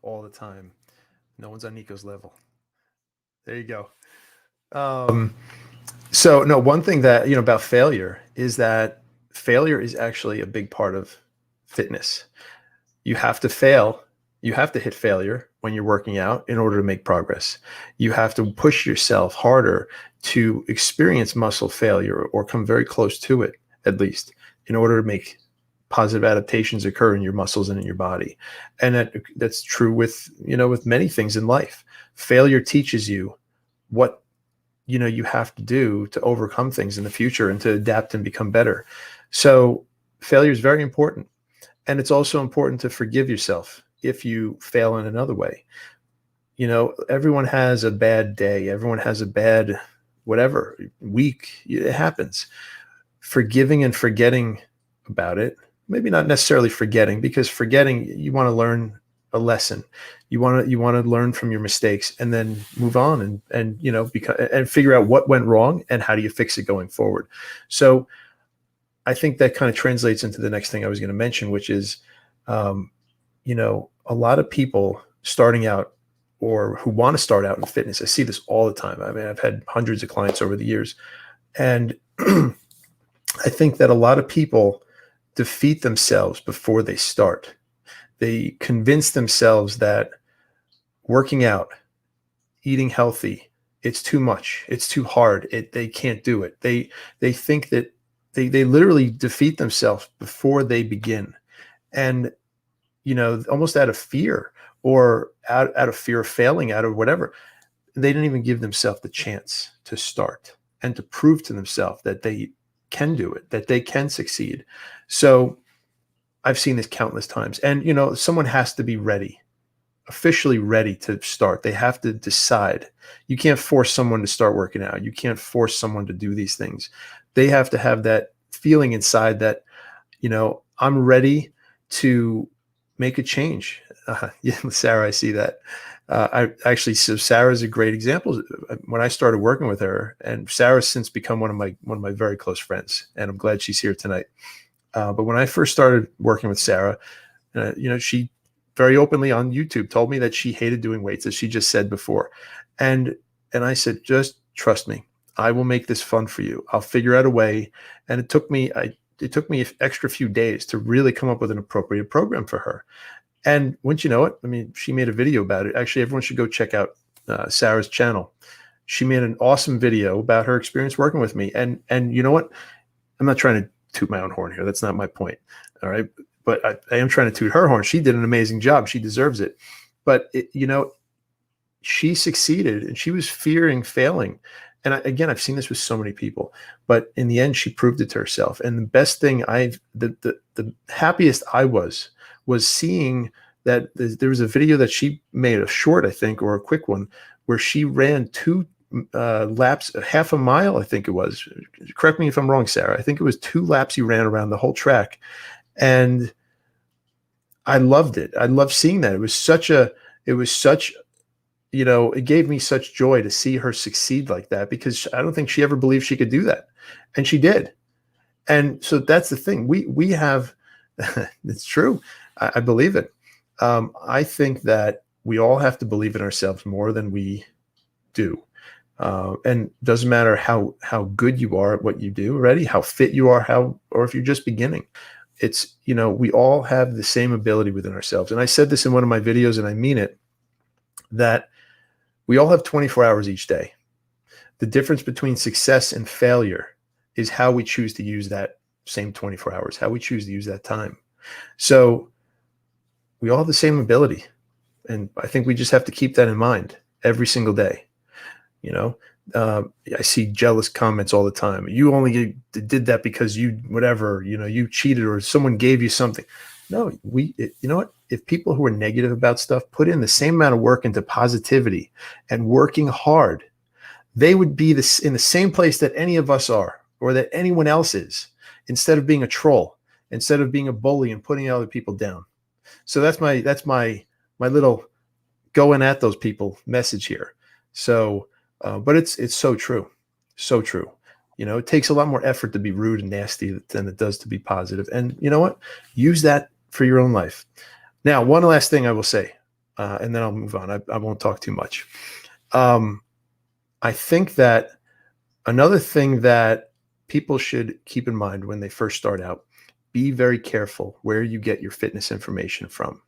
S4: all the time, no one's on Nico's level. There you go. So no, one thing that, you know, about failure is that failure is actually a big part of fitness. You have to fail. You have to hit failure when you're working out in order to make progress. You have to push yourself harder to experience muscle failure or come very close to it, at least, in order to make positive adaptations occur in your muscles and in your body. And that's true with, you know, with many things in life. Failure teaches you what, you know, you have to do to overcome things in the future and to adapt and become better. So failure is very important. And it's also important to forgive yourself if you fail in another way. You know, everyone has a bad day. Everyone has a bad whatever week. It happens. Forgiving and forgetting about it, maybe not necessarily forgetting, because forgetting, you want to learn a lesson. You want to learn from your mistakes and then move on and you know, and figure out what went wrong and how do you fix it going forward. So I think that kind of translates into the next thing I was going to mention, which is, you know, a lot of people starting out or who want to start out in fitness. I see this all the time. I mean, I've had hundreds of clients over the years. And I think that a lot of people defeat themselves before they start. They convince themselves that working out, eating healthy, it's too much. It's too hard. They can't do it. They think that they literally defeat themselves before they begin. And, you know, almost out of fear or out of fear of failing, out of whatever, they didn't even give themselves the chance to start and to prove to themselves that they can do it, that they can succeed. So I've seen this countless times. And, you know, someone has to be ready, officially ready to start. They have to decide. You can't force someone to start working out. You can't force someone to do these things. They have to have that feeling inside that, you know, I'm ready to make a change. Yeah, Sarah, I see that. I actually, so Sarah's a great example. When I started working with her, and Sarah's since become one of my very close friends, and I'm glad she's here tonight. But when I first started working with Sarah, she very openly on YouTube told me that she hated doing weights, as she just said before, and I said, just trust me, I will make this fun for you. I'll figure out a way. And it took me an extra few days to really come up with an appropriate program for her. And once you know it, I mean, she made a video about it. Actually, everyone should go check out Sarah's channel. She made an awesome video about her experience working with me. And you know what? I'm not trying to toot my own horn here. That's not my point. All right. But I am trying to toot her horn. She did an amazing job. She deserves it. But, she succeeded, and she was fearing failing. And again, I've seen this with so many people, but in the end, she proved it to herself. And the best thing the happiest I was seeing that there was a video that she made, a short, I think, or a quick one, where she ran 2 laps, half a mile, I think it was. Correct me if I'm wrong, Sarah. I think it was 2 laps you ran around the whole track. And I loved it. I loved seeing that. It was such, it gave me such joy to see her succeed like that, because I don't think she ever believed she could do that. And she did. And so that's the thing. We have, it's true. I believe it. I think that we all have to believe in ourselves more than we do. And doesn't matter how good you are at what you do already, how fit you are, or if you're just beginning. It's, we all have the same ability within ourselves. And I said this in one of my videos, and I mean it, that we all have 24 hours each day. The difference between success and failure is how we choose to use that same 24 hours, how we choose to use that time. So we all have the same ability. And I think we just have to keep that in mind every single day. I see jealous comments all the time. You only did that because you cheated, or someone gave you something. No, you know what? If people who are negative about stuff put in the same amount of work into positivity and working hard, they would be in the same place that any of us are, or that anyone else is, instead of being a troll, instead of being a bully and putting other people down. So that's my little going at those people message here. So, but it's so true. So true. It takes a lot more effort to be rude and nasty than it does to be positive. And you know what? Use that for your own life. Now, one last thing I will say, and then I'll move on. I won't talk too much. I think that another thing that people should keep in mind when they first start out, be very careful where you get your fitness information from.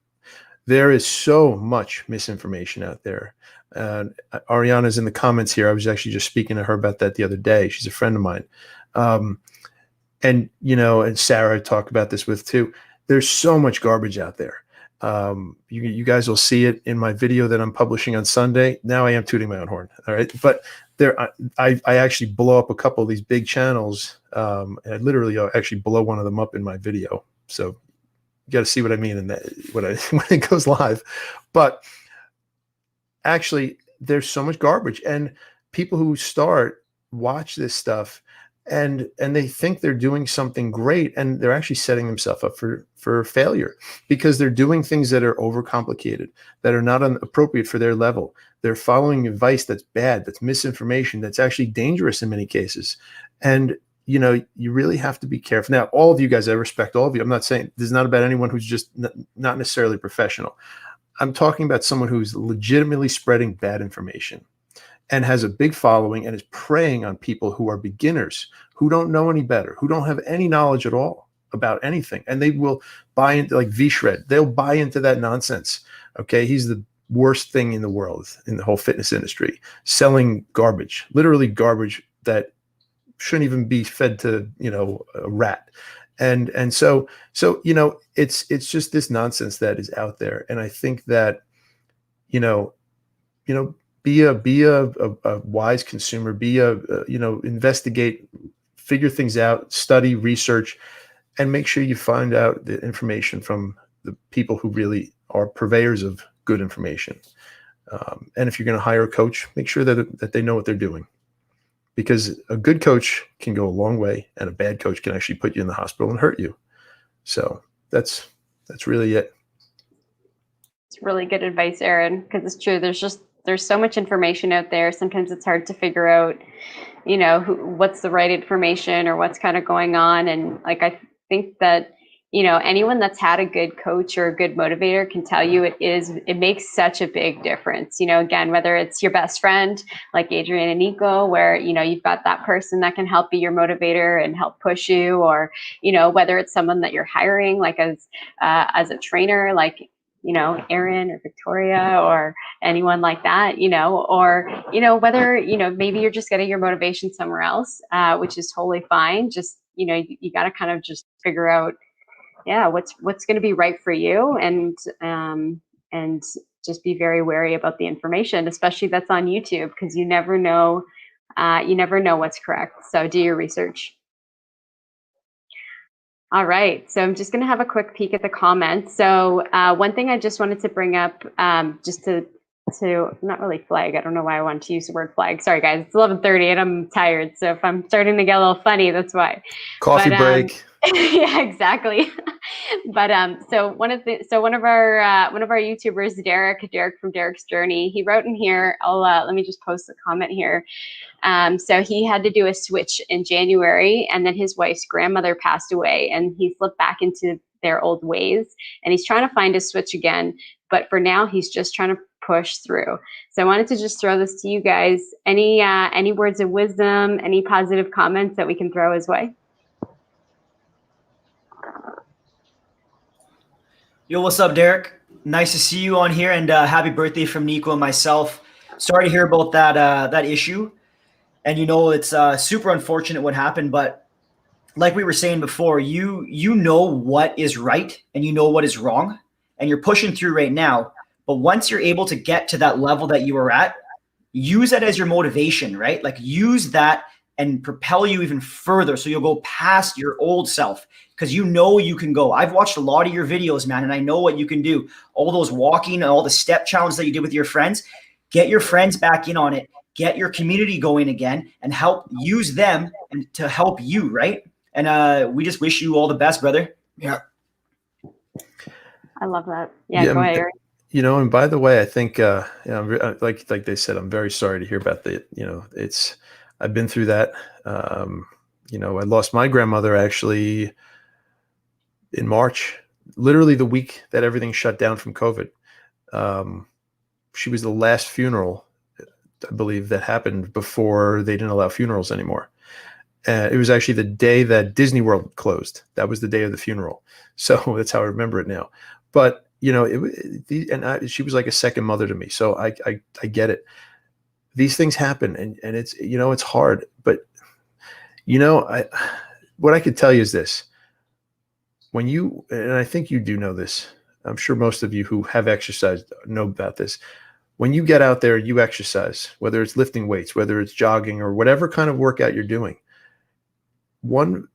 S4: There is so much misinformation out there. Ariana's in the comments here. I was actually just speaking to her about that the other day. She's a friend of mine. And Sarah I talked about this with too. There's so much garbage out there. You guys will see it in my video that I'm publishing on Sunday. Now I am tooting my own horn. All right. But I actually blow up a couple of these big channels. And I literally actually blow one of them up in my video. So you got to see what I mean when it goes live. But actually, there's so much garbage, and people who watch this stuff and they think they're doing something great, and they're actually setting themselves up for failure, because they're doing things that are overcomplicated, that are not appropriate for their level. They're following advice that's bad, that's misinformation, that's actually dangerous in many cases. And you really have to be careful. Now, all of you guys, I respect all of you. I'm not saying this is not about anyone who's just not necessarily professional. I'm talking about someone who's legitimately spreading bad information and has a big following and is preying on people who are beginners, who don't know any better, who don't have any knowledge at all about anything. And they will buy into, like V-Shred, they'll buy into that nonsense. Okay. He's the worst thing in the world, in the whole fitness industry, selling garbage, literally garbage that shouldn't even be fed to, a rat. And so, it's just this nonsense that is out there. And I think that, be a wise consumer, investigate, figure things out, study, research, and make sure you find out the information from the people who really are purveyors of good information. And if you're going to hire a coach, make sure that they know what they're doing. Because a good coach can go a long way, and a bad coach can actually put you in the hospital and hurt you. So that's really it.
S1: It's really good advice, Erin, because it's true. There's so much information out there. Sometimes it's hard to figure out, what's the right information or what's kind of going on. And like, I think that, anyone that's had a good coach or a good motivator can tell you it makes such a big difference. Again, whether it's your best friend like Adrian and Nico, where, you've got that person that can help be your motivator and help push you, or, whether it's someone that you're hiring, like as a trainer, like, Erin or Victoria or anyone like that, or, whether, maybe you're just getting your motivation somewhere else, which is totally fine. Just, you got to kind of just figure out, yeah, what's going to be right for you, and just be very wary about the information, especially that's on YouTube, because you never know what's correct. So do your research. All right, so I'm just going to have a quick peek at the comments. So one thing I just wanted to bring up, just to not really flag. I don't know why I want to use the word flag. Sorry, guys. It's 11:30 and I'm tired. So if I'm starting to get a little funny, that's why.
S4: Coffee break.
S1: Yeah, exactly. But so one of our YouTubers, Derek from Derek's Journey, he wrote in here. Let me just post the comment here. So he had to do a switch in January, and then his wife's grandmother passed away, and he slipped back into their old ways, and he's trying to find a switch again. But for now, he's just trying to push through. So I wanted to just throw this to you guys. Any words of wisdom, any positive comments that we can throw his way?
S3: Yo, what's up, Derek? Nice to see you on here, and happy birthday from Nico and myself. Sorry to hear about that issue, and it's super unfortunate what happened. But like we were saying before, you know what is right and you know what is wrong, and you're pushing through right now. But once you're able to get to that level that you were at, use that as your motivation, right? Like use that and propel you even further, so you'll go past your old self, because you can go. I've watched a lot of your videos, man, and I know what you can do. All those walking, all the step challenges that you did with your friends, get your friends back in on it, get your community going again, and use them to help you, right? And we just wish you all the best, brother.
S2: Yeah.
S1: I love that. Yeah, go ahead, Eric.
S4: And by the way, I think, like they said, I'm very sorry to hear about I've been through that. I lost my grandmother actually in March, literally the week that everything shut down from COVID. She was the last funeral, I believe, that happened before they didn't allow funerals anymore. It was actually the day that Disney World closed. That was the day of the funeral. So that's how I remember it now. But, she was like a second mother to me. So I get it. These things happen, and it's, it's hard. But, what I could tell you is this. And I think you do know this, I'm sure most of you who have exercised know about this. When you get out there, you exercise, whether it's lifting weights, whether it's jogging, or whatever kind of workout you're doing. One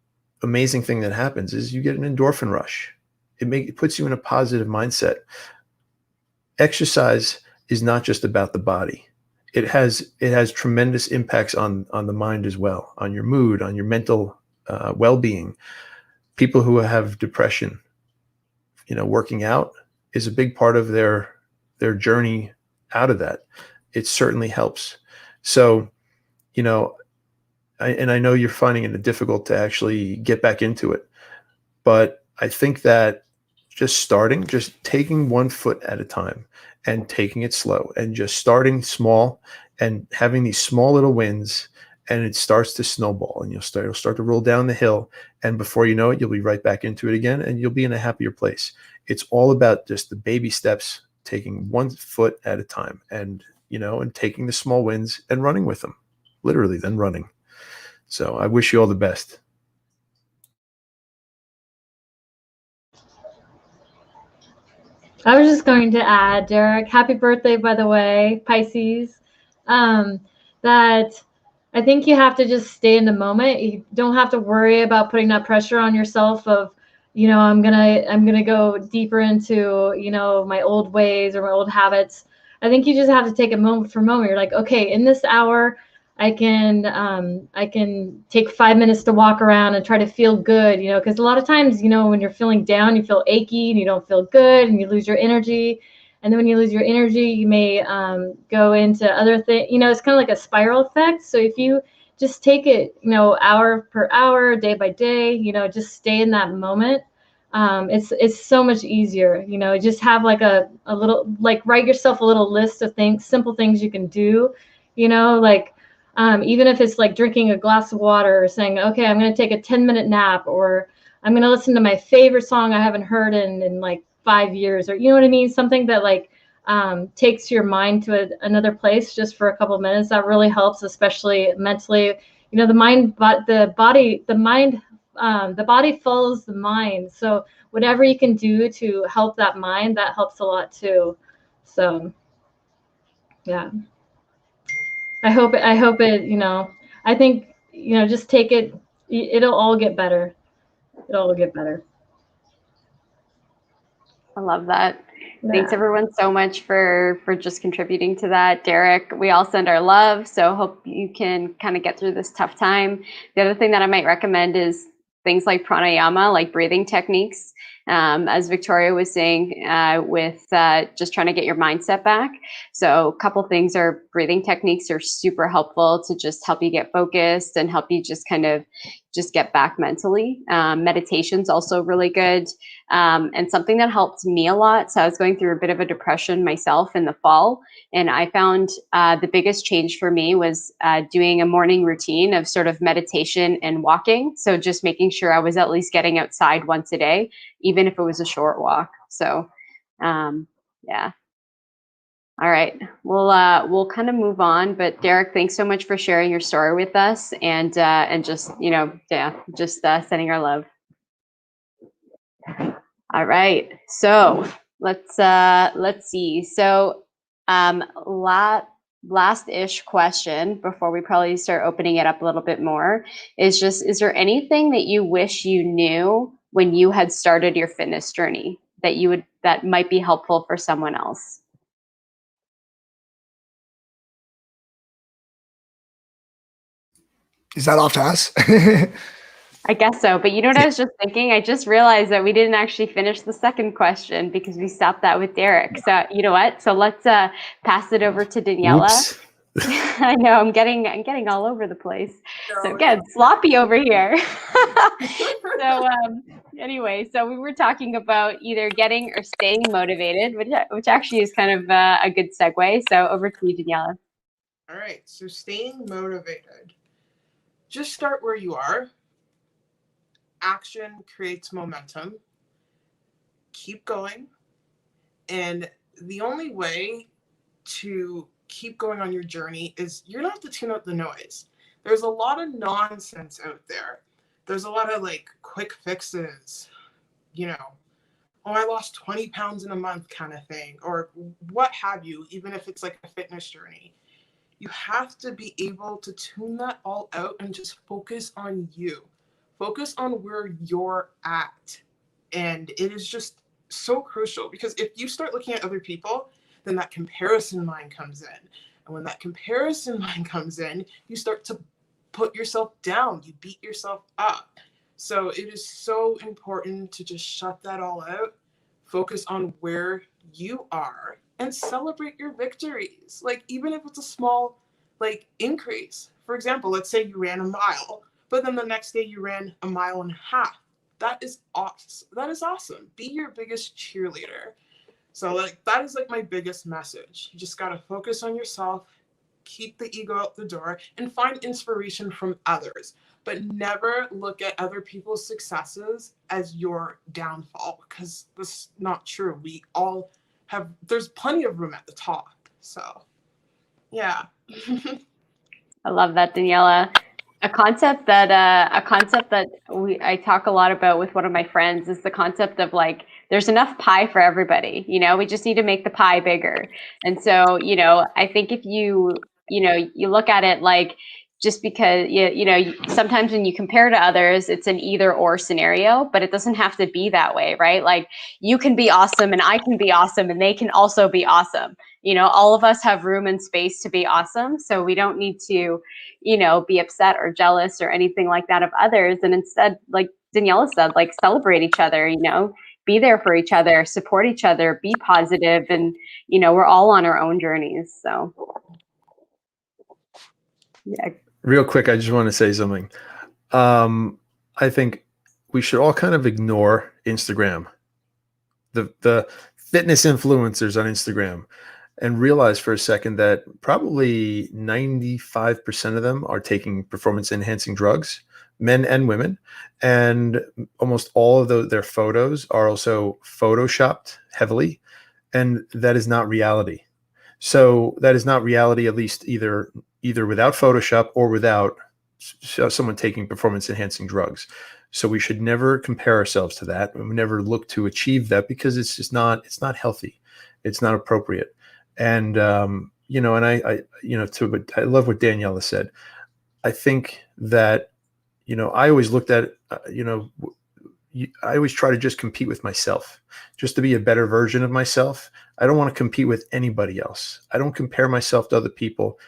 S4: amazing thing that happens is you get an endorphin rush. It puts you in a positive mindset. Exercise is not just about the body. It has tremendous impacts on the mind as well, on your mood, on your mental well-being. People who have depression, working out is a big part of their journey out of that. It certainly helps. So, I know you're finding it difficult to actually get back into it, but I think that just taking one foot at a time and taking it slow, and just starting small and having these small little wins, and it starts to snowball, and it'll start to roll down the hill. And before you know it, you'll be right back into it again, and you'll be in a happier place. It's all about just the baby steps, taking one foot at a time, and taking the small wins and running with them, literally then running. So I wish you all the best.
S5: I was just going to add, Derek, happy birthday, by the way, Pisces. That I think you have to just stay in the moment. You don't have to worry about putting that pressure on yourself of, I'm gonna go deeper into, my old ways or my old habits. I think you just have to take it moment for moment. You're like, okay, in this hour, I can take 5 minutes to walk around and try to feel good, because a lot of times, when you're feeling down, you feel achy and you don't feel good and you lose your energy. And then when you lose your energy, you may go into other things. It's kind of like a spiral effect. So if you just take it, hour per hour, day by day, just stay in that moment. It's so much easier, just have like a little, like write yourself a little list of things, simple things you can do, like even if it's like drinking a glass of water or saying, okay, I'm going to take a 10-minute nap, or I'm going to listen to my favorite song I haven't heard in like 5 years, or you know what I mean? Something that like takes your mind to another place just for a couple of minutes. That really helps, especially mentally. The mind, but the body follows the mind. So whatever you can do to help that mind, that helps a lot too. So yeah, I hope it, I think, just take it. It'll all get better. It'll all get better.
S1: I love that.
S5: Yeah.
S1: Thanks everyone so much for just contributing to that. Derek, we all send our love. So hope you can kind of get through this tough time. The other thing that I might recommend is things like pranayama, like breathing techniques. As Victoria was saying, with just trying to get your mindset back. So a couple things are breathing techniques are super helpful to just help you get focused and help you just kind of just get back mentally. Meditation's also really good. And something that helped me a lot. So I was going through a bit of a depression myself in the fall. And I found the biggest change for me was doing a morning routine of sort of meditation and walking. So just making sure I was at least getting outside once a day, even if it was a short walk. So yeah. All right, we'll kind of move on. But Derek, thanks so much for sharing your story with us, and just just sending our love. All right, so let's see. So last-ish question before we probably start opening it up a little bit more is there anything that you wish you knew when you had started your fitness journey that might be helpful for someone else?
S2: Is that off to us?
S1: I guess so. But you know what I was just thinking? I just realized that we didn't actually finish the second question because we stopped that with Derek. So you know what? So let's pass it over to Daniela.
S4: Oops.
S1: I know I'm getting all over the place. So again, sloppy over here. So anyway, so we were talking about either getting or staying motivated, which actually is kind of a good segue. So over to you, Daniela.
S6: All right. So staying motivated. Just start where you are. Action creates momentum. Keep going. And the only way to keep going on your journey is you're going to have to tune out the noise. There's a lot of nonsense out there. There's a lot of like quick fixes, oh, I lost 20 pounds in a month kind of thing, or what have you, even if it's like a fitness journey. You have to be able to tune that all out and just focus on you. Focus on where you're at. And it is just so crucial, because if you start looking at other people, then that comparison mind comes in. And when that comparison mind comes in, you start to put yourself down. You beat yourself up. So it is so important to just shut that all out, focus on where you are, and celebrate your victories. Like, even if it's a small increase. For example, let's say you ran a mile, but then the next day you ran a mile and a half. That is awesome. That is awesome. Be your biggest cheerleader. So that is my biggest message. You just got to focus on yourself, keep the ego out the door, and find inspiration from others. But never look at other people's successes as your downfall, because that's not true. We all there's plenty of room at the top. So yeah.
S1: I love that, Daniela. A concept that I talk a lot about with one of my friends is the concept of there's enough pie for everybody. We just need to make the pie bigger. And so, I think if you look at it just because sometimes when you compare to others, it's an either or scenario, but it doesn't have to be that way, right? You can be awesome and I can be awesome and they can also be awesome. All of us have room and space to be awesome. So we don't need to, be upset or jealous or anything like that of others. And instead, like Daniela said, celebrate each other, be there for each other, support each other, be positive, and we're all on our own journeys. So yeah.
S4: Real quick, I just want to say something. I think we should all kind of ignore Instagram, the fitness influencers on Instagram, and realize for a second that probably 95% of them are taking performance enhancing drugs, men and women. And almost all of their photos are also photoshopped heavily. And that is not reality. So that is not reality, at least either without Photoshop or without someone taking performance enhancing drugs. So we should never compare ourselves to that. We never look to achieve that, because it's just not, it's not healthy. It's not appropriate. And, and I love what Daniela said. I think that, I always looked at, I always try to just compete with myself, just to be a better version of myself. I don't want to compete with anybody else. I don't compare myself to other people.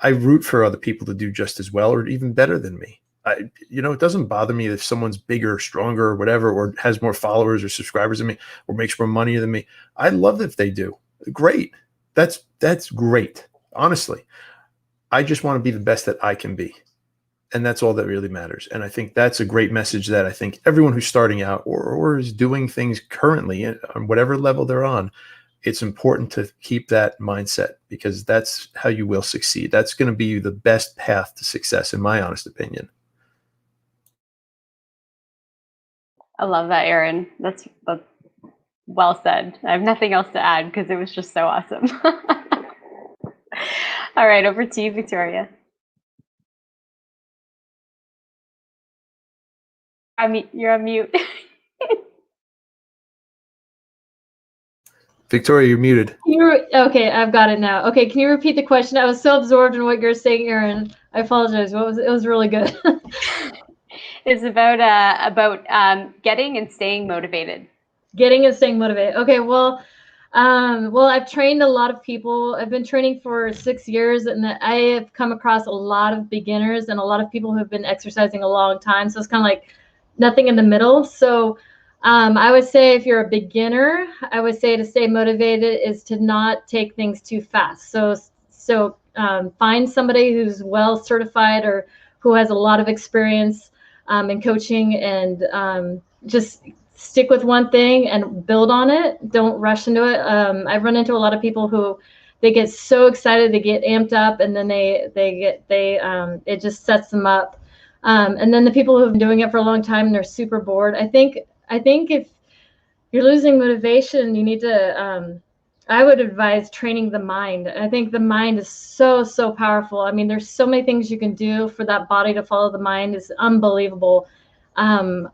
S4: I root for other people to do just as well or even better than me. It doesn't bother me if someone's bigger, stronger, or whatever, or has more followers or subscribers than me, or makes more money than me. I love if they do. Great. That's great. Honestly, I just want to be the best that I can be. And that's all that really matters. And I think that's a great message that I think everyone who's starting out or is doing things currently on whatever level they're on, it's important to keep that mindset, because that's how you will succeed. That's going to be the best path to success, in my honest opinion.
S1: I love that, Aaron. That's well said. I have nothing else to add because it was just so awesome. All right, over to you, Victoria. You're on mute.
S4: Victoria, you're muted.
S5: Okay, I've got it now. Okay, can you repeat the question? I was so absorbed in what you're saying, Aaron. I apologize. It was really good.
S1: It's about getting and staying motivated.
S5: Getting and staying motivated. Okay, well, I've trained a lot of people. I've been training for 6 years, and I have come across a lot of beginners and a lot of people who have been exercising a long time. So it's kind of like nothing in the middle. So I would say if you're a beginner, I would say to stay motivated is to not take things too fast. So find somebody who's well certified or who has a lot of experience in coaching, and just stick with one thing and build on it. Don't rush into it. I've run into a lot of people who they get so excited, they get amped up, and then it just sets them up. And then the people who've been doing it for a long time and they're super bored. I think if you're losing motivation, you need to, I would advise training the mind. I think the mind is so powerful. I mean, there's so many things you can do for that body to follow the mind is unbelievable. So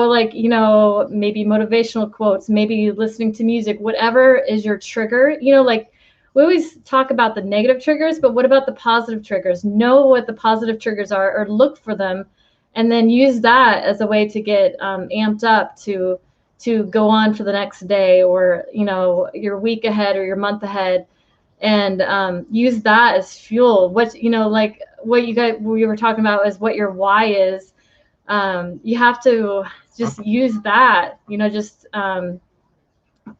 S5: like, maybe motivational quotes, maybe listening to music, whatever is your trigger, like we always talk about the negative triggers, but what about the positive triggers? Know what the positive triggers are, or look for them, and then use that as a way to get amped up to go on for the next day, or your week ahead or your month ahead, and use that as fuel. Like what we were talking about is what your why is. You have to just use that,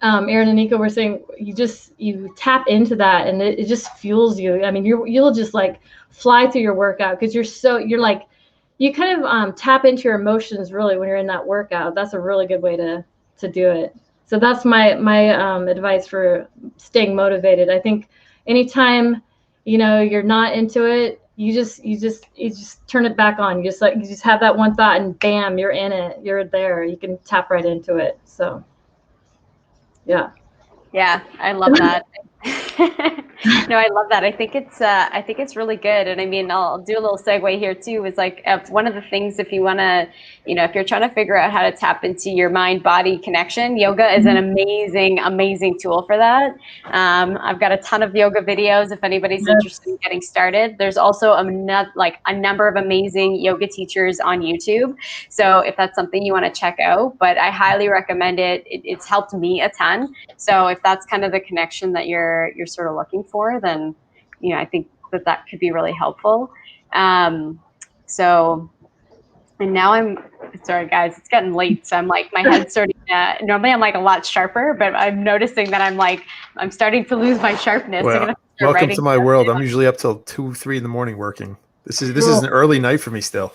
S5: Aaron and Nico were saying, you tap into that and it just fuels you. I mean, you'll just like fly through your workout because you kind of tap into your emotions really when you're in that workout. That's a really good way to do it. So that's my advice for staying motivated. I think anytime you're not into it, you just turn it back on. You just have that one thought and bam, you're in it. You're there. You can tap right into it. So yeah,
S1: I love that. No, I love that. I think it's really good. And I mean, I'll do a little segue here too. Is like one of the things, if you want to, if you're trying to figure out how to tap into your mind-body connection, yoga is an amazing tool for that. I've got a ton of yoga videos if anybody's interested in getting started. There's also a number of amazing yoga teachers on YouTube. So if that's something you want to check out, but I highly recommend it. It's helped me a ton. So if that's kind of the connection that you're sort of looking for, then I think that could be really helpful. So, and now I'm sorry guys, it's getting late, so I'm like my head's starting normally I'm like a lot sharper, but I'm noticing that I'm starting to lose my sharpness. I'm
S4: Well,
S1: gonna start
S4: welcome
S1: writing
S4: to my
S1: stuff
S4: world.
S1: down.
S4: I'm usually up till 2, 3 in the morning working. This is an early night for me still.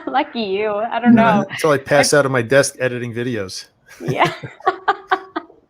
S1: Lucky you. I don't know.
S4: Until I pass out of my desk editing videos.
S1: Yeah.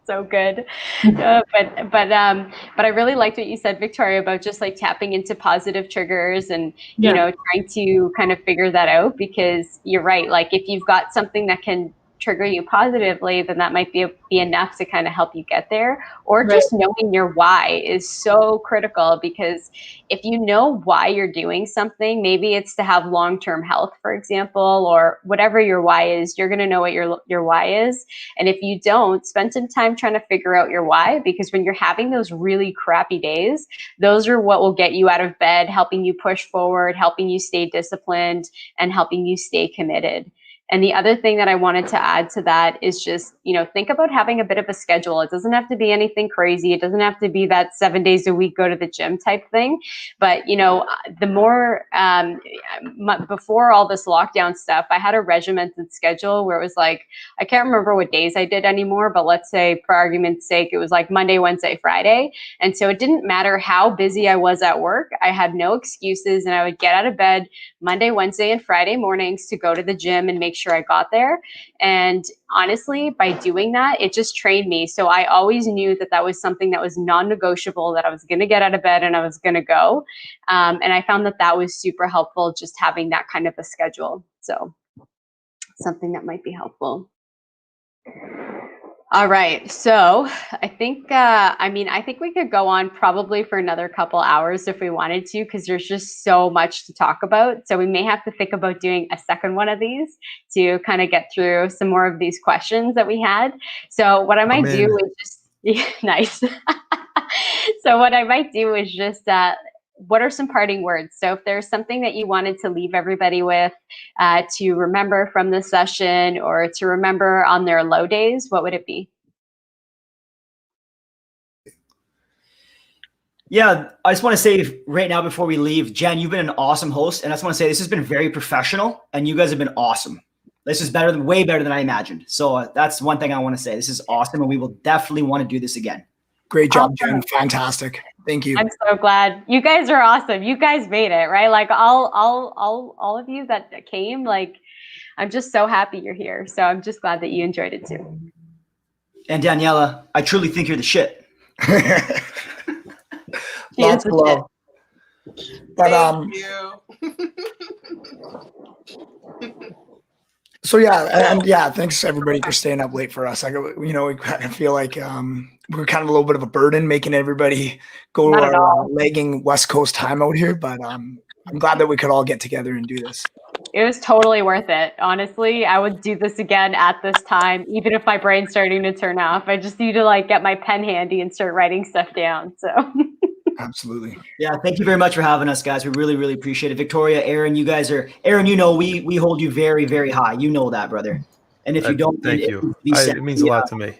S1: So good. But I really liked what you said, Victoria, about just like tapping into positive triggers and
S5: Yeah.
S1: trying to kind of figure that out, because you're right. Like if you've got something that can trigger you positively, then that might be enough to kind of help you get there. Or
S5: Right.
S1: just knowing your why is so critical, because if you know why you're doing something, maybe it's to have long-term health, for example, or whatever your why is, you're going to know what your why is. And if you don't, spend some time trying to figure out your why, because when you're having those really crappy days, those are what will get you out of bed, helping you push forward, helping you stay disciplined, and helping you stay committed. And the other thing that I wanted to add to that is just, think about having a bit of a schedule. It doesn't have to be anything crazy. It doesn't have to be that 7 days a week, go to the gym type thing. But, the more, before all this lockdown stuff, I had a regimented schedule where it was like, I can't remember what days I did anymore, but let's say for argument's sake, it was like Monday, Wednesday, Friday. And so it didn't matter how busy I was at work. I had no excuses, and I would get out of bed Monday, Wednesday, and Friday mornings to go to the gym and make sure I got there. And honestly, by doing that, it just trained me. So I always knew that was something that was non-negotiable, that I was going to get out of bed and I was going to go. And I found that was super helpful, just having that kind of a schedule. So something that might be helpful. All right. So I think, I think we could go on probably for another couple hours if we wanted to, because there's just so much to talk about. So we may have to think about doing a second one of these to kind of get through some more of these questions that we had. So what I might do is just, nice. So what I might do is just, what are some parting words? So if there's something that you wanted to leave everybody with, to remember from this session, or to remember on their low days, what would it be?
S3: Yeah, I just want to say right now before we leave, Jen, you've been an awesome host. And I just want to say this has been very professional, and you guys have been awesome. This is way better than I imagined. So that's one thing I want to say. This is awesome, and we will definitely want to do this again.
S2: Great job, Jen. Fantastic. Thank you.
S1: I'm so glad. You guys are awesome. You guys made it, right? Like all of you that came, like, I'm just so happy you're here. So I'm just glad that you enjoyed it too.
S3: And Daniela, I truly think you're the shit.
S2: Lots of love. But
S6: Thank you.
S2: So yeah, thanks everybody for staying up late for us. We kind of feel like we're kind of a little bit of a burden making everybody go to our lagging West Coast time out here, but I'm glad that we could all get together and do this.
S1: It was totally worth it. Honestly, I would do this again at this time, even if my brain's starting to turn off. I just need to get my pen handy and start writing stuff down. So
S2: absolutely.
S3: Yeah, thank you very much for having us, guys. We really, really appreciate it. Victoria, Aaron, Aaron, we hold you very, very high. You know that, brother. And if you don't,
S4: thank you. It means a lot to me.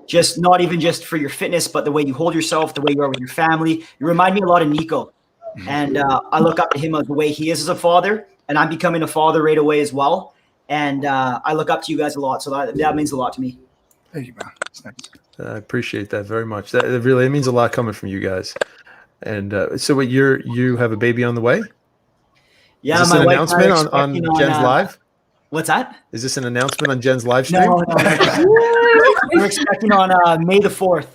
S3: Just not even just for your fitness, but the way you hold yourself, the way you are with your family. You remind me a lot of Nico. And I look up to him as the way he is as a father, and I'm becoming a father right away as well. And I look up to you guys a lot. So that means a lot to me.
S2: Thank you, man. That's nice.
S4: I appreciate that very much. That really, it means a lot coming from you guys. And so what, you have a baby on the way?
S3: Yeah.
S4: Is this an announcement on Jen's live?
S3: What's that?
S4: Is this an announcement on Jen's live stream?
S3: No. We're expecting on May the 4th.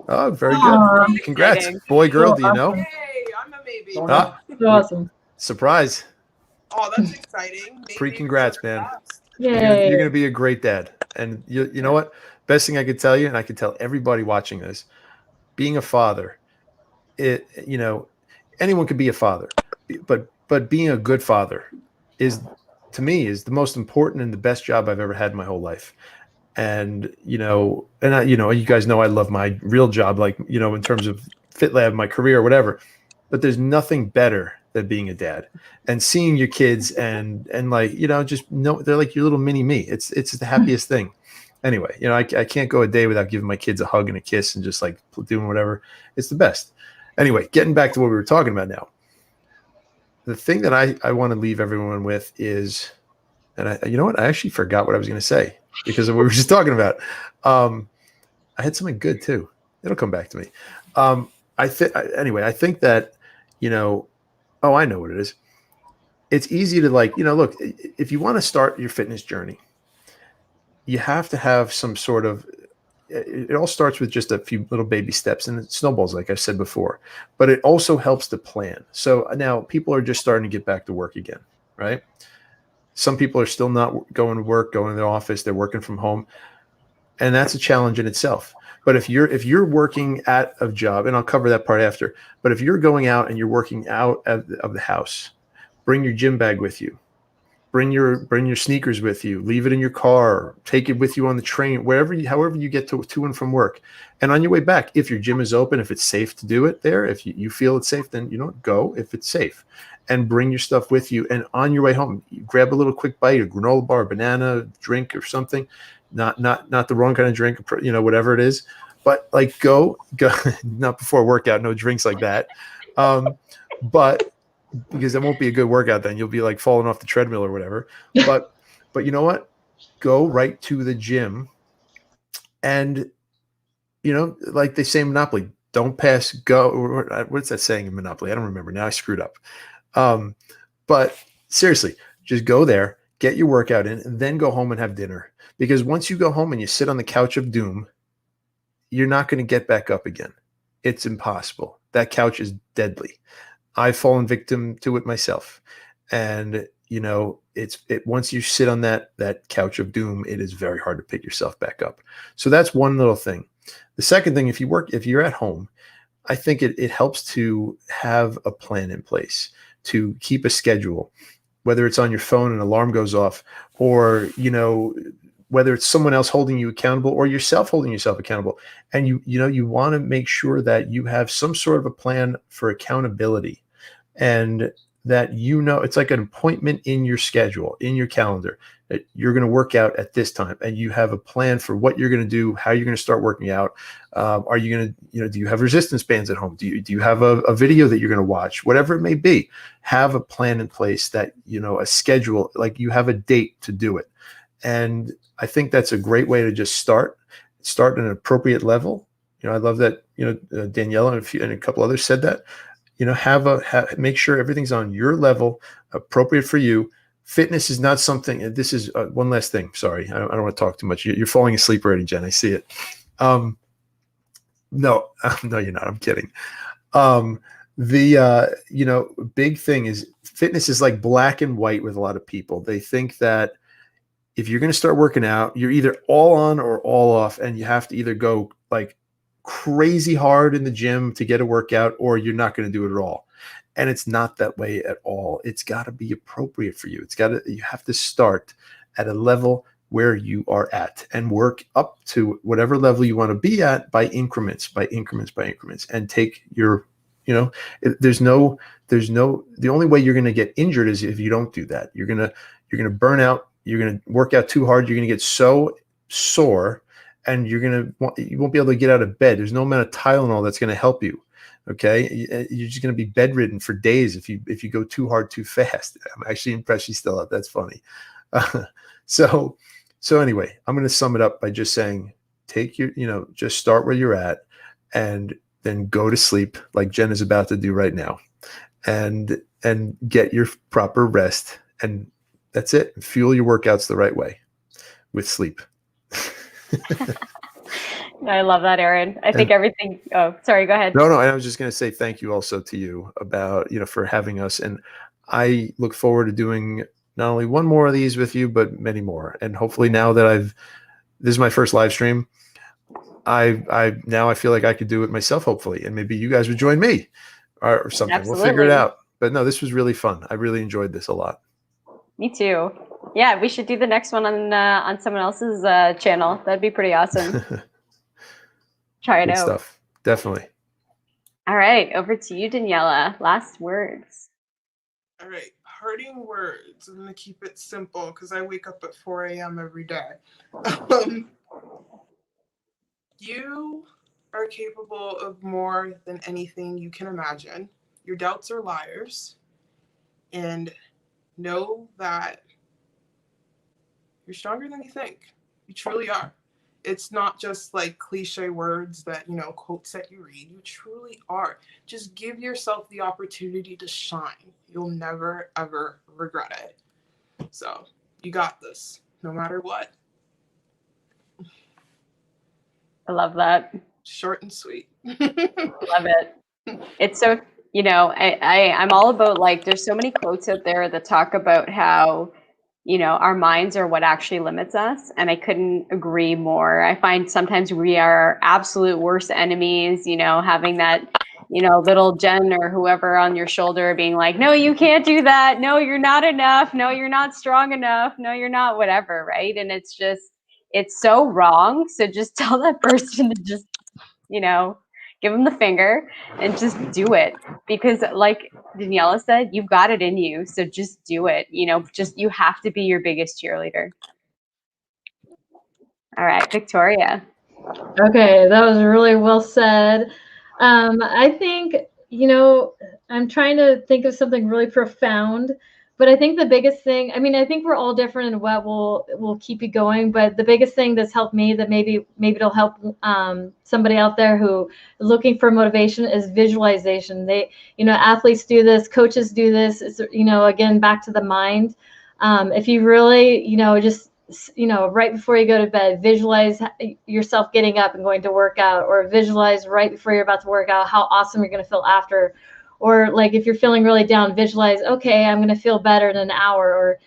S4: Oh, very good. Congrats. Boy, girl, do you know?
S6: Hey, I'm a maybe.
S5: That's awesome.
S4: Surprise.
S6: Oh, that's exciting.
S4: Congrats, man.
S5: Yay.
S4: You're going to be a great dad. And you know what? Best thing I could tell you, and I could tell everybody watching this, being a father, anyone could be a father, but being a good father is, to me, is the most important and the best job I've ever had in my whole life. And you guys know I love my real job, in terms of FitLab, my career, or whatever. But there's nothing better than being a dad and seeing your kids and just know they're like your little mini me. It's the happiest thing. Anyway, I can't go a day without giving my kids a hug and a kiss and just doing whatever. It's the best. Anyway, getting back to what we were talking about now. The thing that I want to leave everyone with is And you know what? I actually forgot what I was going to say because of what we were just talking about. I had something good too. It'll come back to me. Anyway, I think that, oh, I know what it is. It's easy to look, if you want to start your fitness journey, you have to have some sort of, it all starts with just a few little baby steps and it snowballs, like I said before, but it also helps to plan. So now people are just starting to get back to work again, right? Some people are still not going to work, going to the office, they're working from home. And that's a challenge in itself. But if you're working at a job, and I'll cover that part after, but if you're going out and you're working out of the house, bring your gym bag with you. Bring your sneakers with you. Leave it in your car. Take it with you on the train, however you get to and from work. And on your way back, if your gym is open, if it's safe to do it there, if you feel it's safe, then go if it's safe, and bring your stuff with you. And on your way home, you grab a little quick bite, a granola bar, a banana, drink or something. Not the wrong kind of drink, whatever it is. But like go not before a workout, no drinks like that. But because that won't be a good workout then. You'll be like falling off the treadmill or whatever. But you know what? Go right to the gym and, like they say in Monopoly, don't pass go. What's that saying in Monopoly? I don't remember. Now I screwed up. But seriously, just go there, get your workout in, and then go home and have dinner. Because once you go home and you sit on the couch of doom, you're not going to get back up again. It's impossible. That couch is deadly. I've fallen victim to it myself. And, once you sit on that couch of doom, it is very hard to pick yourself back up. So that's one little thing. The second thing, if you're at home, I think it helps to have a plan in place, to keep a schedule, whether it's on your phone, an alarm goes off, or, whether it's someone else holding you accountable or yourself holding yourself accountable. And you want to make sure that you have some sort of a plan for accountability, and that, it's like an appointment in your schedule, in your calendar, that you're going to work out at this time, and you have a plan for what you're going to do, how you're going to start working out. Are you going to, do you have resistance bands at home? Do you have a video that you're going to watch? Whatever it may be, have a plan in place that, a schedule, like you have a date to do it. And I think that's a great way to just start at an appropriate level. I love that, Daniela and a couple others said that, make sure everything's on your level, appropriate for you. Fitness is not something, this is one last thing. Sorry. I don't want to talk too much. You're falling asleep already, Jen. I see it. No, no, you're not. I'm kidding. Big thing is fitness is like black and white with a lot of people. They think that if you're going to start working out, you're either all on or all off, and you have to either go like crazy hard in the gym to get a workout, or you're not going to do it at all. And it's not that way at all. It's got to be appropriate for you. You have to start at a level where you are at and work up to whatever level you want to be at by increments, and take your, the only way you're going to get injured is if you don't do that. You're going to burn out. You're going to work out too hard. You're going to get so sore, and you won't be able to get out of bed. There's no amount of Tylenol that's going to help you. Okay. You're just going to be bedridden for days if you go too hard, too fast. I'm actually impressed she's still up. That's funny. So anyway, I'm going to sum it up by just saying, take your, just start where you're at, and then go to sleep like Jen is about to do right now, and get your proper rest. And that's it. Fuel your workouts the right way with sleep.
S1: I love that, Aaron. I think everything. Oh, sorry. Go ahead.
S4: No. I was just going to say thank you also to you about, for having us. And I look forward to doing not only one more of these with you, but many more. And hopefully now that this is my first live stream, I feel like I could do it myself, hopefully. And maybe you guys would join me or something.
S1: Absolutely.
S4: We'll figure it out. But no, this was really fun. I really enjoyed this a lot.
S1: Me too. Yeah, we should do the next one on someone else's channel. That'd be pretty awesome. Try it
S4: Good
S1: out.
S4: Stuff. Definitely.
S1: All right, over to you, Daniela. Last words.
S6: All right, parting words. I'm gonna keep it simple because I wake up at 4 a.m. every day. You are capable of more than anything you can imagine. Your doubts are liars. And know that You're stronger than you think. You truly are. It's not just like cliche words that, quotes that you read. You truly are. Just give yourself the opportunity to shine. You'll never, ever regret it. So you got this, no matter what.
S1: I love that.
S6: Short and sweet.
S1: Love it. It's so, I'm all about, like, there's so many quotes out there that talk about how, our minds are what actually limits us. And I couldn't agree more. I find sometimes we are our absolute worst enemies, having that, little Jen or whoever on your shoulder being like, no, you can't do that. No, you're not enough. No, you're not strong enough. No, you're not whatever. Right. And it's so wrong. So just tell that person to just, give them the finger and just do it. Because like Daniela said, you've got it in you. So just do it. You have to be your biggest cheerleader. All right, Victoria.
S5: Okay, that was really well said. I think, I'm trying to think of something really profound, but I think the biggest thing, I think we're all different in what will keep you going, but the biggest thing that's helped me, that maybe it'll help somebody out there who is looking for motivation, is visualization. Athletes do this, coaches do this. It's, again, back to the mind. If you really, just right before you go to bed, visualize yourself getting up and going to work out, or visualize right before you're about to work out how awesome you're going to feel after. Or like if you're feeling really down, visualize, okay, I'm going to feel better in an hour. Or,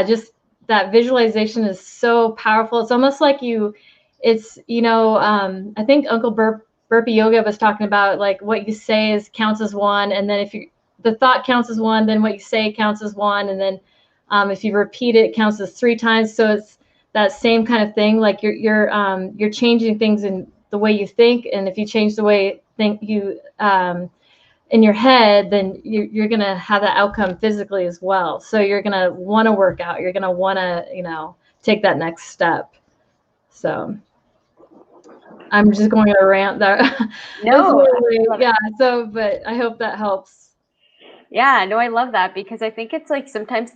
S5: just that visualization is so powerful. It's almost like I think Uncle Burpee Yoga was talking about, like, what you say counts as one. And then the thought counts as one, then what you say counts as one. And then if you repeat it, it counts as 3 times. So it's that same kind of thing. Like you're changing things in the way you think, and if you change the way you in your head, then you're gonna have that outcome physically as well. So you're gonna want to work out. You're gonna want to take that next step. So I'm just going on a rant there.
S1: No,
S5: yeah. So, but I hope that helps.
S1: Yeah, no, I love that, because I think it's like sometimes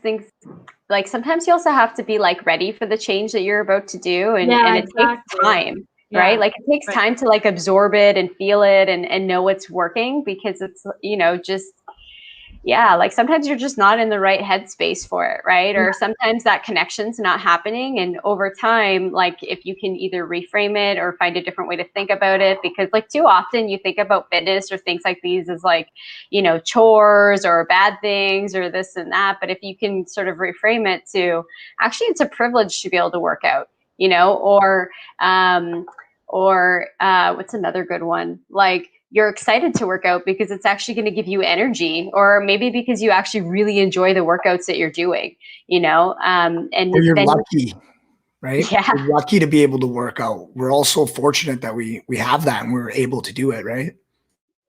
S1: you also have to be like ready for the change that you're about to do. And it takes time, right? Like it takes time to like absorb it and feel it and know it's working, because it's, like sometimes you're just not in the right headspace for it, right? Or sometimes that connection's not happening. And over time, like if you can either reframe it or find a different way to think about it, because like too often you think about fitness or things like these as like, chores or bad things or this and that. But if you can sort of reframe it to, actually, it's a privilege to be able to work out, or what's another good one? Like, you're excited to work out because it's actually going to give you energy, or maybe because you actually really enjoy the workouts that you're doing, and
S2: or you're lucky, right?
S1: Yeah.
S2: You're lucky to be able to work out. We're all so fortunate that we have that and we're able to do it, right?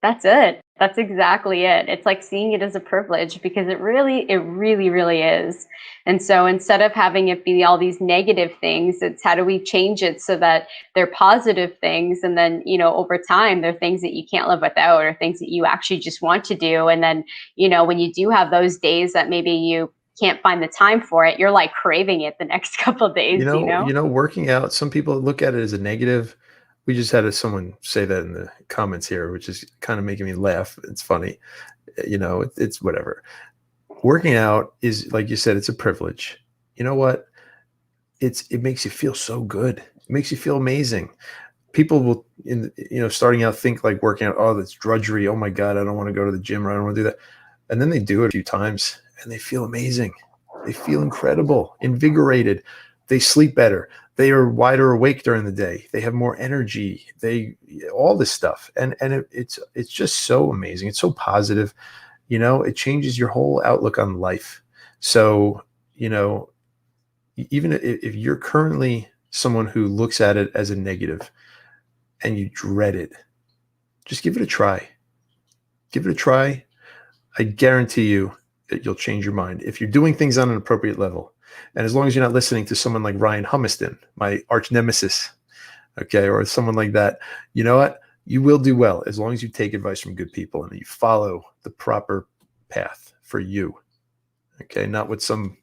S1: That's it. That's exactly it. It's like seeing it as a privilege, because it really, really is. And so instead of having it be all these negative things, it's how do we change it so that they're positive things? And then, over time, they're things that you can't live without, or things that you actually just want to do. And then, when you do have those days that maybe you can't find the time for it, you're like craving it the next couple of days,
S4: working out, some people look at it as a negative. We just had someone say that in the comments here, which is kind of making me laugh. It's funny. It's whatever. Working out is, like you said, it's a privilege. You know what? It makes you feel so good. It makes you feel amazing. People will, starting out think like working out, oh, that's drudgery. Oh my God, I don't want to go to the gym, or I don't want to do that. And then they do it a few times and they feel amazing. They feel incredible, invigorated. They sleep better. They are wider awake during the day. They have more energy. All this stuff. And it's just so amazing. It's so positive. It changes your whole outlook on life. So, even if you're currently someone who looks at it as a negative and you dread it, just give it a try. Give it a try. I guarantee you that you'll change your mind if you're doing things on an appropriate level. And as long as you're not listening to someone like Ryan Humiston, my arch nemesis, okay, or someone like that, you know what? You will do well as long as you take advice from good people and you follow the proper path for you. Okay, not what some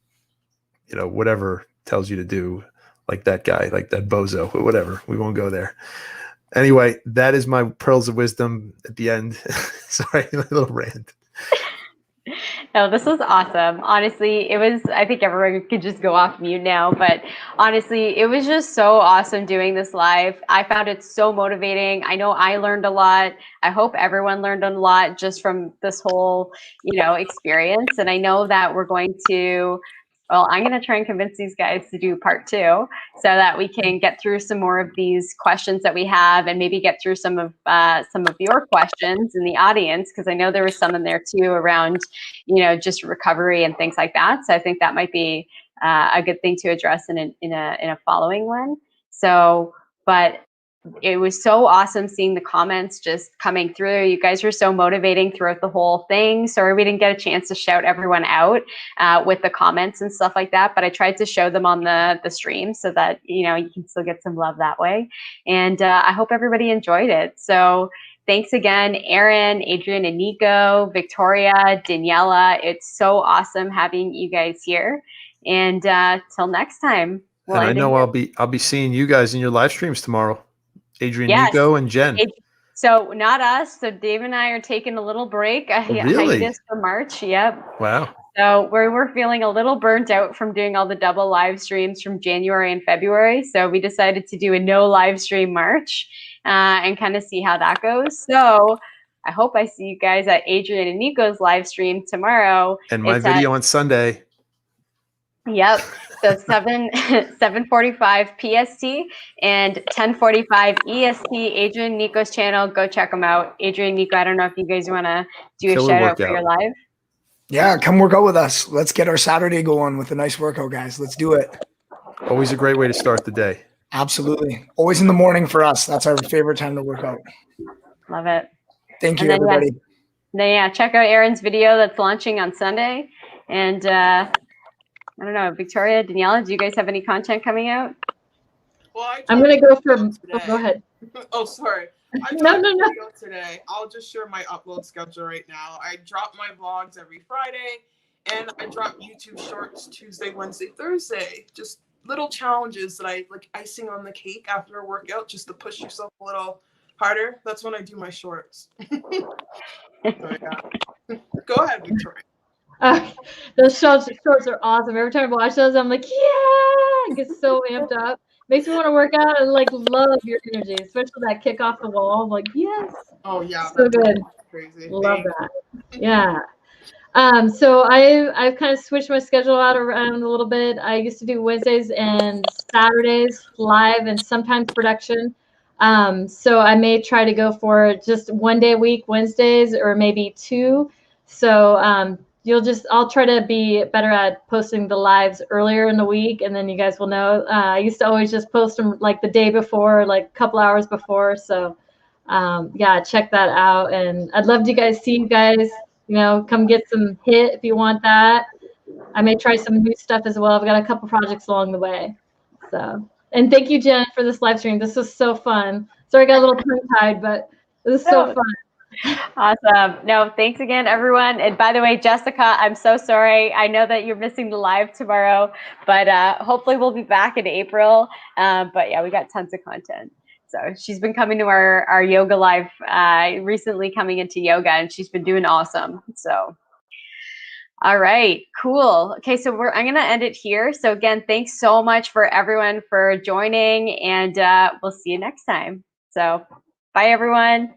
S4: whatever tells you to do, like that guy, like that bozo, whatever. We won't go there. Anyway, that is my pearls of wisdom at the end. Sorry, a little rant.
S1: No, this was awesome. Honestly, I think everyone could just go off mute now, but honestly, it was just so awesome doing this live. I found it so motivating. I know I learned a lot. I hope everyone learned a lot just from this whole, experience. And I know that we're going to, I'm going to try and convince these guys to do part 2 so that we can get through some more of these questions that we have and maybe get through some of your questions in the audience, because I know there was some in there too around, just recovery and things like that. So I think that might be a good thing to address in a following one. So, but it was so awesome seeing the comments just coming through. You guys were so motivating throughout the whole thing. Sorry we didn't get a chance to shout everyone out with the comments and stuff like that, but I tried to show them on the stream so that, you can still get some love that way. And I hope everybody enjoyed it. So thanks again, Aaron, Adrian, and Nico, Victoria, Daniela. It's so awesome having you guys here. And till next time.
S4: And I know I'll be seeing you guys in your live streams tomorrow. Adrian, yes. Nico, and Jen.
S1: So not us. So Dave and I are taking a little break.
S4: Really?
S1: Hiatus for March. Yep.
S4: Wow.
S1: So we're feeling a little burnt out from doing all the double live streams from January and February. So we decided to do a no live stream March and kind of see how that goes. So I hope I see you guys at Adrian and Nico's live stream tomorrow.
S4: And my video on Sunday.
S1: Yep. So 7:45 PST and 10:45 EST. Adrian Nico's channel. Go check them out. Adrian Nico, I don't know if you guys want to do a shout out for your live.
S2: Yeah, come work out with us. Let's get our Saturday going with a nice workout, guys. Let's do it.
S4: Always a great way to start the day.
S2: Absolutely. Always in the morning for us. That's our favorite time to work out.
S1: Love it.
S2: Thank you, everybody.
S1: Then check out Aaron's video that's launching on Sunday. And I don't know, Victoria, Daniela, do you guys have any content coming out?
S6: Well,
S5: I'm going to go for, go ahead.
S6: Oh, sorry.
S5: No.
S6: Today. I'll just share my upload schedule right now. I drop my vlogs every Friday, and I drop YouTube shorts Tuesday, Wednesday, Thursday. Just little challenges that I like icing on the cake after a workout, just to push yourself a little harder. That's when I do my shorts. So, yeah. Go ahead, Victoria.
S5: Those shorts are awesome. Every time I watch those, I'm like, yeah, I get so amped up. Makes me want to work out and like love your energy, especially that kick off the wall. I'm like, yes.
S6: Oh yeah,
S5: so good.
S6: Crazy.
S5: Love that. Yeah. So I've kind of switched my schedule out around a little bit. I used to do Wednesdays and Saturdays live and sometimes production. So I may try to go for just 1 day a week, Wednesdays, or maybe 2. So I'll try to be better at posting the lives earlier in the week, and then you guys will know. I used to always just post them like the day before, like a couple hours before. So yeah, check that out. And I'd love to see you guys, come get some hit if you want that. I may try some new stuff as well. I've got a couple projects along the way. So, and thank you, Jen, for this live stream. This was so fun. Sorry, I got a little tongue-tied, but it was so fun.
S1: Awesome. No, thanks again, everyone. And by the way, Jessica, I'm so sorry. I know that you're missing the live tomorrow, but hopefully we'll be back in April. But yeah, we got tons of content. So she's been coming to our yoga live, recently coming into yoga, and she's been doing awesome. So, all right, cool. Okay, so I'm going to end it here. So again, thanks so much for everyone for joining, and we'll see you next time. So bye, everyone.